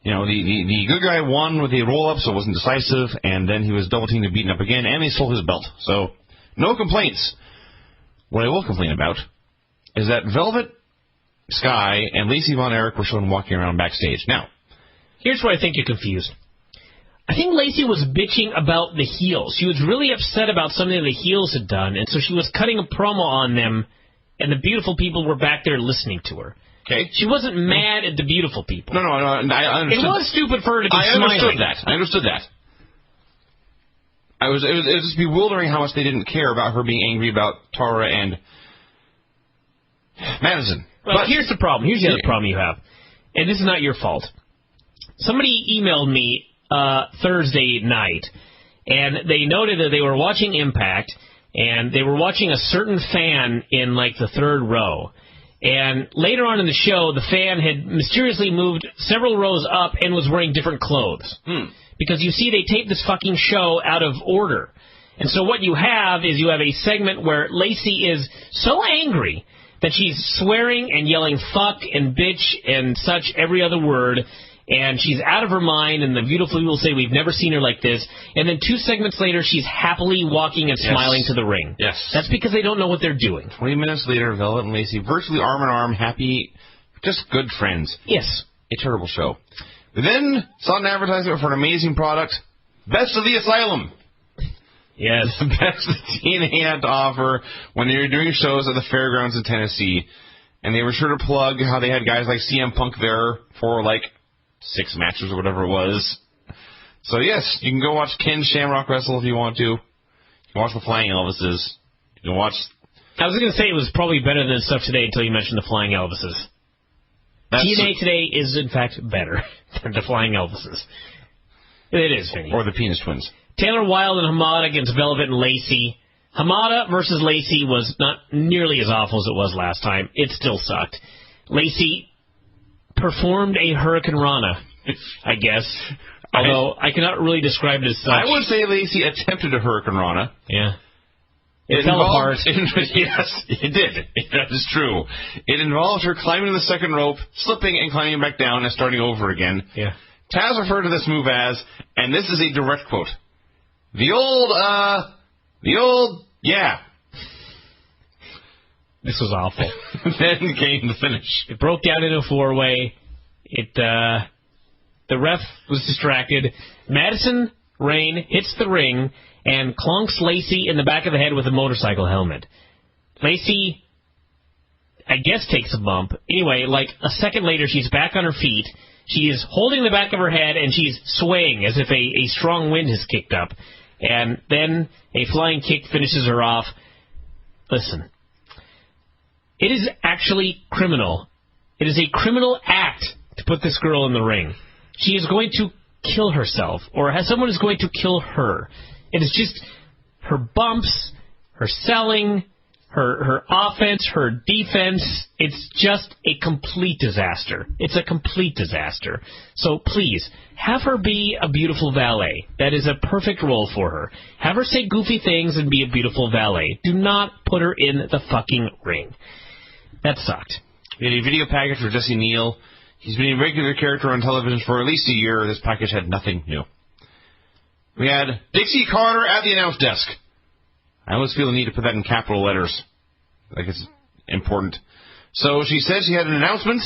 You know, the good guy won with a roll-up, so it wasn't decisive, and then he was double-teamed and beaten up again, and he stole his belt. So, no complaints. What I will complain about is that Velvet Sky and Lacey Von Erich were shown walking around backstage. Now, here's where I think you're confused. I think Lacey was bitching about the heels. She was really upset about something the heels had done, and so she was cutting a promo on them, and the beautiful people were back there listening to her. Okay. She wasn't mad at the beautiful people. No, I understood. It was stupid for her to be smiling. I understood that. It was just bewildering how much they didn't care about her being angry about Tara and Madison. Well, here's the problem. Here's the other problem you have. And this is not your fault. Somebody emailed me Thursday night, and they noted that they were watching Impact, and they were watching a certain fan in, like, the third row. And later on in the show, the fan had mysteriously moved several rows up and was wearing different clothes. Because, you see, they taped this fucking show out of order. And so what you have is you have a segment where Lacey is so angry that she's swearing and yelling fuck and bitch and such every other word, and she's out of her mind, and the beautiful people say, we've never seen her like this. And then 2 segments later, she's happily walking and smiling to the ring. Yes. That's because they don't know what they're doing. 20 minutes later, Velvet and Lacey virtually arm in arm, happy, just good friends. Yes. A terrible show. We then saw an advertisement for an amazing product, Best of the Asylum. Yes. The best that TNA had to offer when they were doing shows at the fairgrounds in Tennessee. And they were sure to plug how they had guys like CM Punk there for, like, 6 matches or whatever it was. So, yes, you can go watch Ken Shamrock wrestle if you want to. You can watch the Flying Elvises. You can watch... I was going to say it was probably better than stuff today until you mentioned the Flying Elvises. TNA today is, in fact, better than the Flying Elvises. It is, Vinny. Or the Penis Twins. Taylor Wilde and Hamada against Velvet and Lacey. Hamada versus Lacey was not nearly as awful as it was last time. It still sucked. Lacey performed a Hurricane Rana, I guess. Although I cannot really describe it as such. I would say Lacey attempted a Hurricane Rana. Yeah. It fell apart. Yes, it did. That is true. It involved her climbing the second rope, slipping and climbing back down and starting over again. Yeah. Taz referred to this move as, and this is a direct quote, the old, yeah. This was awful. Then came the finish. It broke down into a 4-way. The ref was distracted. Madison Rayne hits the ring and clonks Lacey in the back of the head with a motorcycle helmet. Lacey, I guess, takes a bump. Anyway, like a second later, she's back on her feet. She is holding the back of her head, and she's swaying as if a strong wind has kicked up. And then a flying kick finishes her off. Listen, it is actually criminal. It is a criminal act to put this girl in the ring. She is going to kill herself, or someone is going to kill her. It is just her bumps, her selling, her offense, her defense, it's just a complete disaster. It's a complete disaster. So please, have her be a beautiful valet. That is a perfect role for her. Have her say goofy things and be a beautiful valet. Do not put her in the fucking ring. That sucked. We had a video package for Jesse Neal. He's been a regular character on television for at least a year. This package had nothing new. We had Dixie Carter at the announce desk. I always feel the need to put that in capital letters. Like it's important. So she said she had an announcement.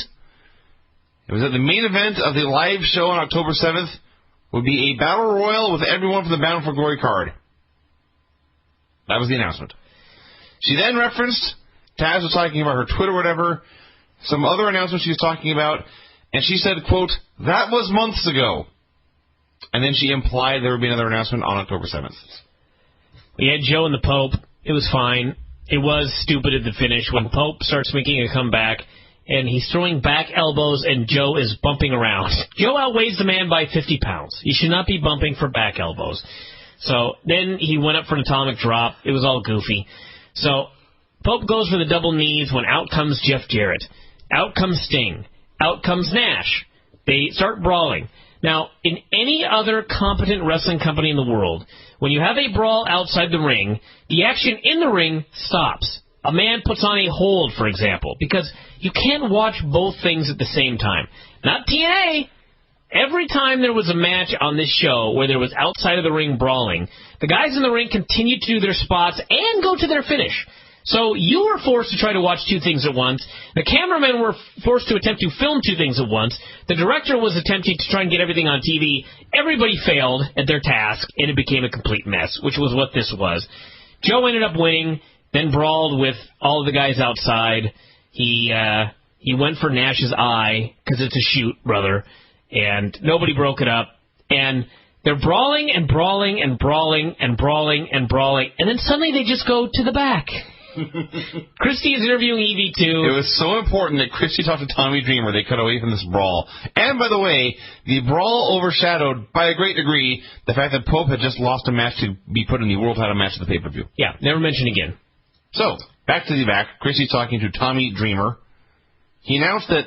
It was that the main event of the live show on October 7th would be a battle royal with everyone from the Bound for Glory card. That was the announcement. She then referenced, Taz was talking about her Twitter or whatever, some other announcement she was talking about, and she said, quote, that was months ago. And then she implied there would be another announcement on October 7th. We had Joe and the Pope. It was fine. It was stupid at the finish when Pope starts making a comeback, and he's throwing back elbows, and Joe is bumping around. Joe outweighs the man by 50 pounds. He should not be bumping for back elbows. So then he went up for an atomic drop. It was all goofy. So Pope goes for the double knees when out comes Jeff Jarrett. Out comes Sting. Out comes Nash. They start brawling. Now, in any other competent wrestling company in the world, when you have a brawl outside the ring, the action in the ring stops. A man puts on a hold, for example, because you can't watch both things at the same time. Not TNA. Every time there was a match on this show where there was outside of the ring brawling, the guys in the ring continued to do their spots and go to their finish. So you were forced to try to watch two things at once. The cameramen were forced to attempt to film two things at once. The director was attempting to try and get everything on TV. Everybody failed at their task, and it became a complete mess, which was what this was. Joe ended up winning, then brawled with all of the guys outside. He went for Nash's eye, because it's a shoot, brother, and nobody broke it up. And they're brawling and brawling and brawling and brawling and brawling, and then suddenly they just go to the back. Christy is interviewing EV2. It was so important that Christy talked to Tommy Dreamer. They cut away from this brawl. And, by the way, the brawl overshadowed, by a great degree, the fact that Pope had just lost a match to be put in the world title match of the pay-per-view. Yeah, never mentioned again. So, back to the back. Christy's talking to Tommy Dreamer. He announced that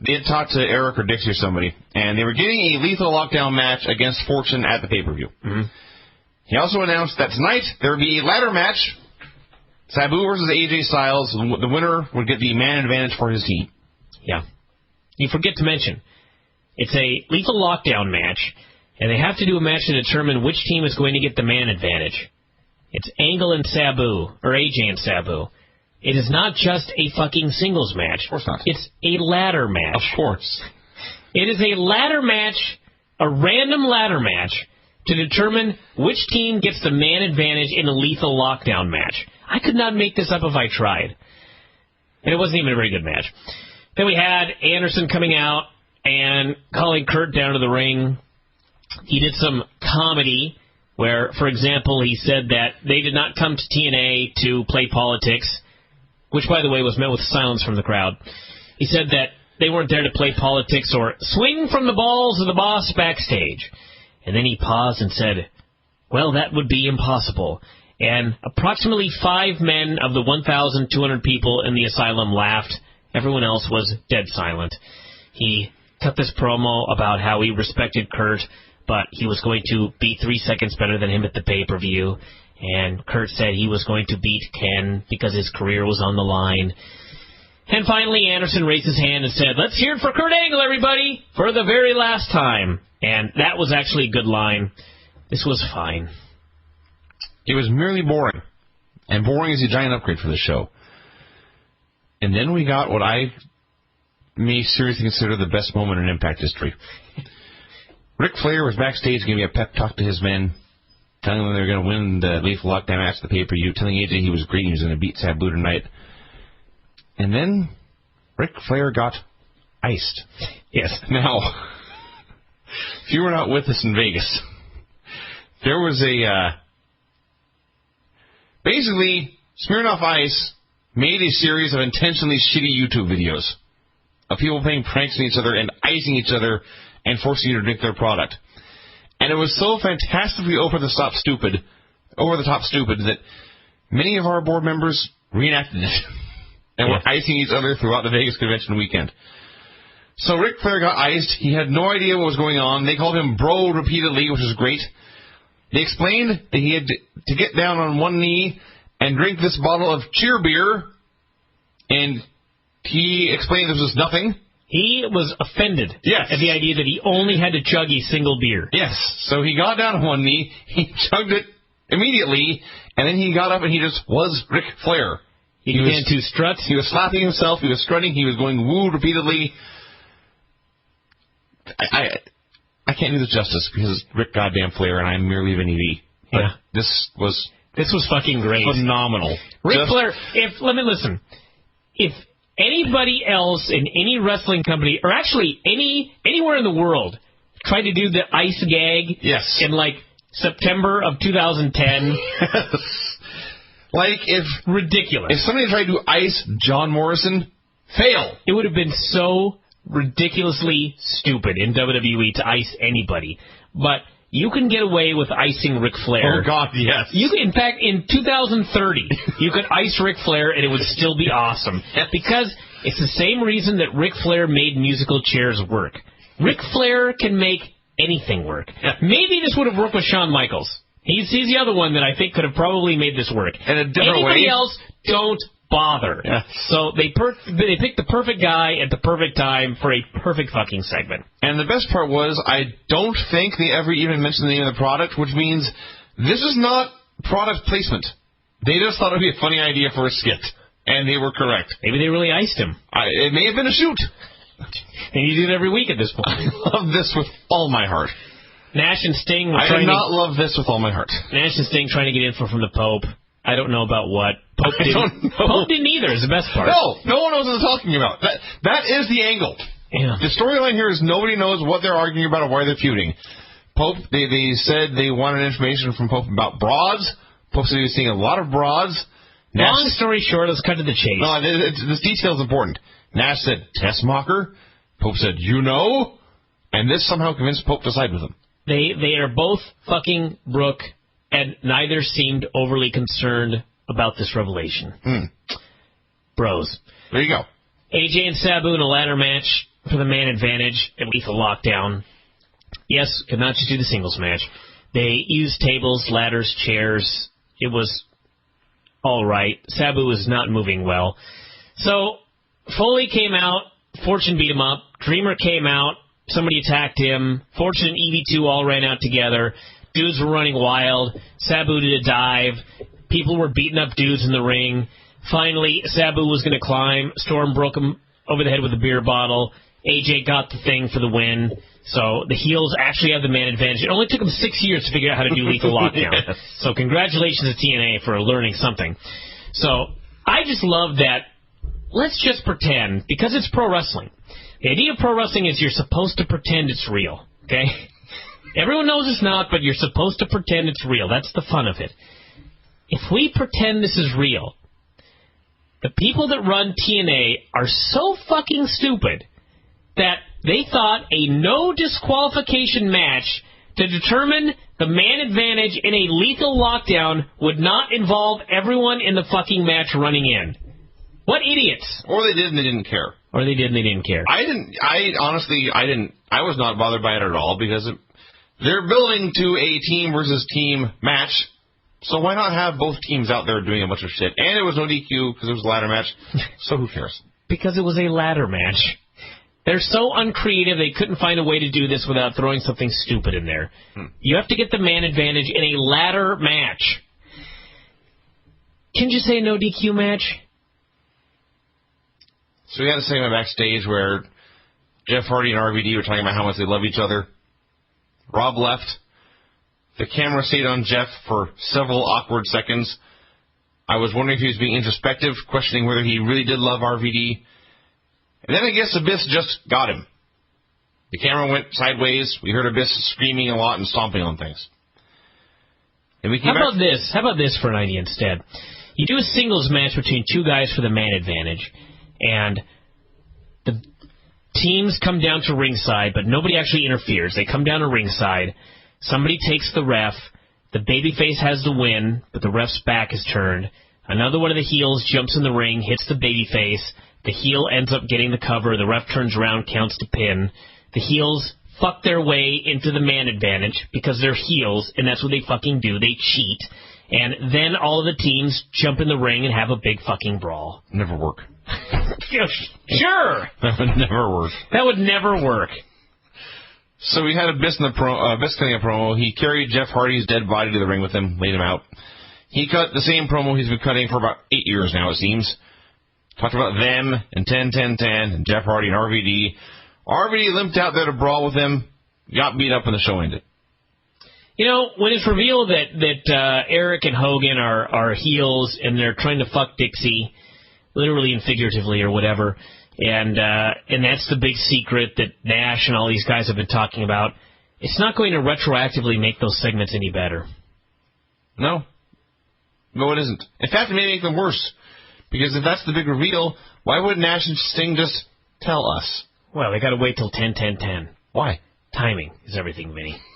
they had talked to Eric or Dixie or somebody, and they were getting a lethal lockdown match against Fortune at the pay-per-view. Mm-hmm. He also announced that tonight there would be a ladder match, Sabu versus AJ Styles. The winner would get the man advantage for his team. Yeah. You forget to mention, it's a lethal lockdown match, and they have to do a match to determine which team is going to get the man advantage. It's Angle and Sabu, or AJ and Sabu. It is not just a fucking singles match. Of course not. It's a ladder match. Of course. It is a ladder match, a random ladder match, to determine which team gets the man advantage in a lethal lockdown match. I could not make this up if I tried. And it wasn't even a very good match. Then we had Anderson coming out and calling Kurt down to the ring. He did some comedy where, for example, he said that they did not come to TNA to play politics, which, by the way, was met with silence from the crowd. He said that they weren't there to play politics or swing from the balls of the boss backstage. And then he paused and said, well, that would be impossible. And approximately 5 men of the 1,200 people in the asylum laughed. Everyone else was dead silent. He cut this promo about how he respected Kurt, but he was going to be 3 seconds better than him at the pay-per-view. And Kurt said he was going to beat Ken because his career was on the line. And finally, Anderson raised his hand and said, let's hear it for Kurt Angle, everybody, for the very last time. And that was actually a good line. This was fine. It was merely boring. And boring is a giant upgrade for the show. And then we got what I may seriously consider the best moment in Impact history. Ric Flair was backstage giving a pep talk to his men, telling them they were going to win the lethal lockdown match at the pay-per-view, telling AJ he was great and he was going to beat Sabu tonight. And then Ric Flair got iced. Yes. Now, if you were not with us in Vegas, there was basically, Smirnoff Ice made a series of intentionally shitty YouTube videos of people playing pranks on each other and icing each other and forcing you to drink their product. And it was so fantastically over the top stupid that many of our board members reenacted it and were icing each other throughout the Vegas convention weekend. So Ric Flair got iced. He had no idea what was going on. They called him bro repeatedly, which was great. They explained that he had to get down on one knee and drink this bottle of cheer beer, and he explained this was nothing. He was offended at the idea that he only had to chug a single beer. Yes. So he got down on one knee, he chugged it immediately, and then he got up and he just was Ric Flair. He began to strut. He was slapping himself. He was strutting. He was going woo repeatedly. I can't do this justice because it's Ric goddamn Flair and I'm merely Vinny V. But this was fucking great. Phenomenal. Ric Flair, listen, if anybody else in any wrestling company, or actually anywhere in the world, tried to do the ice gag in like September of 2010, ridiculous. If somebody tried to ice John Morrison, fail. It would have been so ridiculously stupid in WWE to ice anybody. But you can get away with icing Ric Flair. Oh, God, yes. In fact, in 2030, you could ice Ric Flair and it would still be awesome. Because it's the same reason that Ric Flair made musical chairs work. Ric Flair can make anything work. Maybe this would have worked with Shawn Michaels. He's the other one that I think could have probably made this work. In a different Anybody way. else, don't bother. So they picked the perfect guy at the perfect time for a perfect fucking segment. And the best part was, I don't think they ever even mentioned the name of the product, which means this is not product placement. They just thought it would be a funny idea for a skit, and they were correct. Maybe they really iced him. It may have been a shoot. And you do it every week at this point. I love this with all my heart. Nash and Sting were I do not love this with all my heart. Nash and Sting trying to get info from the Pope. I don't know about what. Pope didn't either, is the best part. No one knows what they're talking about. That is the angle. Yeah. The storyline here is nobody knows what they're arguing about or why they're feuding. Pope, they said they wanted information from Pope about broads. Pope said he was seeing a lot of broads. Long story short, let's cut to the chase. No, this detail is important. Nash said, Tessmacher. Pope said, and this somehow convinced Pope to side with him. They are both fucking Brooke, and neither seemed overly concerned about this revelation. Bros. There you go. AJ and Sabu in a ladder match for the man advantage at Lethal Lockdown. Yes, could not just do the singles match. They used tables, ladders, chairs. It was all right. Sabu was not moving well. So Foley came out. Fortune beat him up. Dreamer came out. Somebody attacked him. Fortune and EV2 all ran out together. Dudes were running wild. Sabu did a dive. People were beating up dudes in the ring. Finally, Sabu was going to climb. Storm broke him over the head with a beer bottle. AJ got the thing for the win. So the heels actually have the man advantage. It only took them 6 years to figure out how to do Lethal Lockdown. So congratulations to TNA for learning something. So I just love that. Let's just pretend, because it's pro wrestling. The idea of pro wrestling is you're supposed to pretend it's real, okay? Everyone knows it's not, but you're supposed to pretend it's real. That's the fun of it. If we pretend this is real, the people that run TNA are so fucking stupid that they thought a no disqualification match to determine the man advantage in a Lethal Lockdown would not involve everyone in the fucking match running in. What idiots. Or they did and they didn't care. Or they did and they didn't care. I was not bothered by it at all because they're building to a team versus team match. So why not have both teams out there doing a bunch of shit? And it was no DQ because it was a ladder match. So who cares? Because it was a ladder match. They're so uncreative they couldn't find a way to do this without throwing something stupid in there. You have to get the man advantage in a ladder match. Can you say no DQ match? So we had a segment backstage where Jeff Hardy and RVD were talking about how much they love each other. Rob left. The camera stayed on Jeff for several awkward seconds. I was wondering if he was being introspective, questioning whether he really did love RVD. And then I guess Abyss just got him. The camera went sideways. We heard Abyss screaming a lot and stomping on things. And we came How about this for an idea instead? You do a singles match between two guys for the man advantage, and the teams come down to ringside, but nobody actually interferes. They come down to ringside. Somebody takes the ref. The babyface has the win, but the ref's back is turned. Another one of the heels jumps in the ring, hits the babyface. The heel ends up getting the cover. The ref turns around, counts the pin. The heels fuck their way into the man advantage because they're heels, and that's what they fucking do. They cheat. And then all of the teams jump in the ring and have a big fucking brawl. Never work. Sure. That would never work. That would never work. So we had Abyss cutting a promo. He carried Jeff Hardy's dead body to the ring with him, laid him out. He cut the same promo he's been cutting for about 8 years now, it seems. Talked about them and 10-10-10 and Jeff Hardy and RVD. RVD limped out there to brawl with him, got beat up, and the show ended. You know, when it's revealed that Eric and Hogan are heels and they're trying to fuck Dixie, literally and figuratively or whatever, and that's the big secret that Nash and all these guys have been talking about, it's not going to retroactively make those segments any better. No, it isn't. In fact, it may make them worse. Because if that's the big reveal, why would Nash and Sting just tell us? Well, they got to wait till 10-10-10. Why? Timing is everything, Vinny.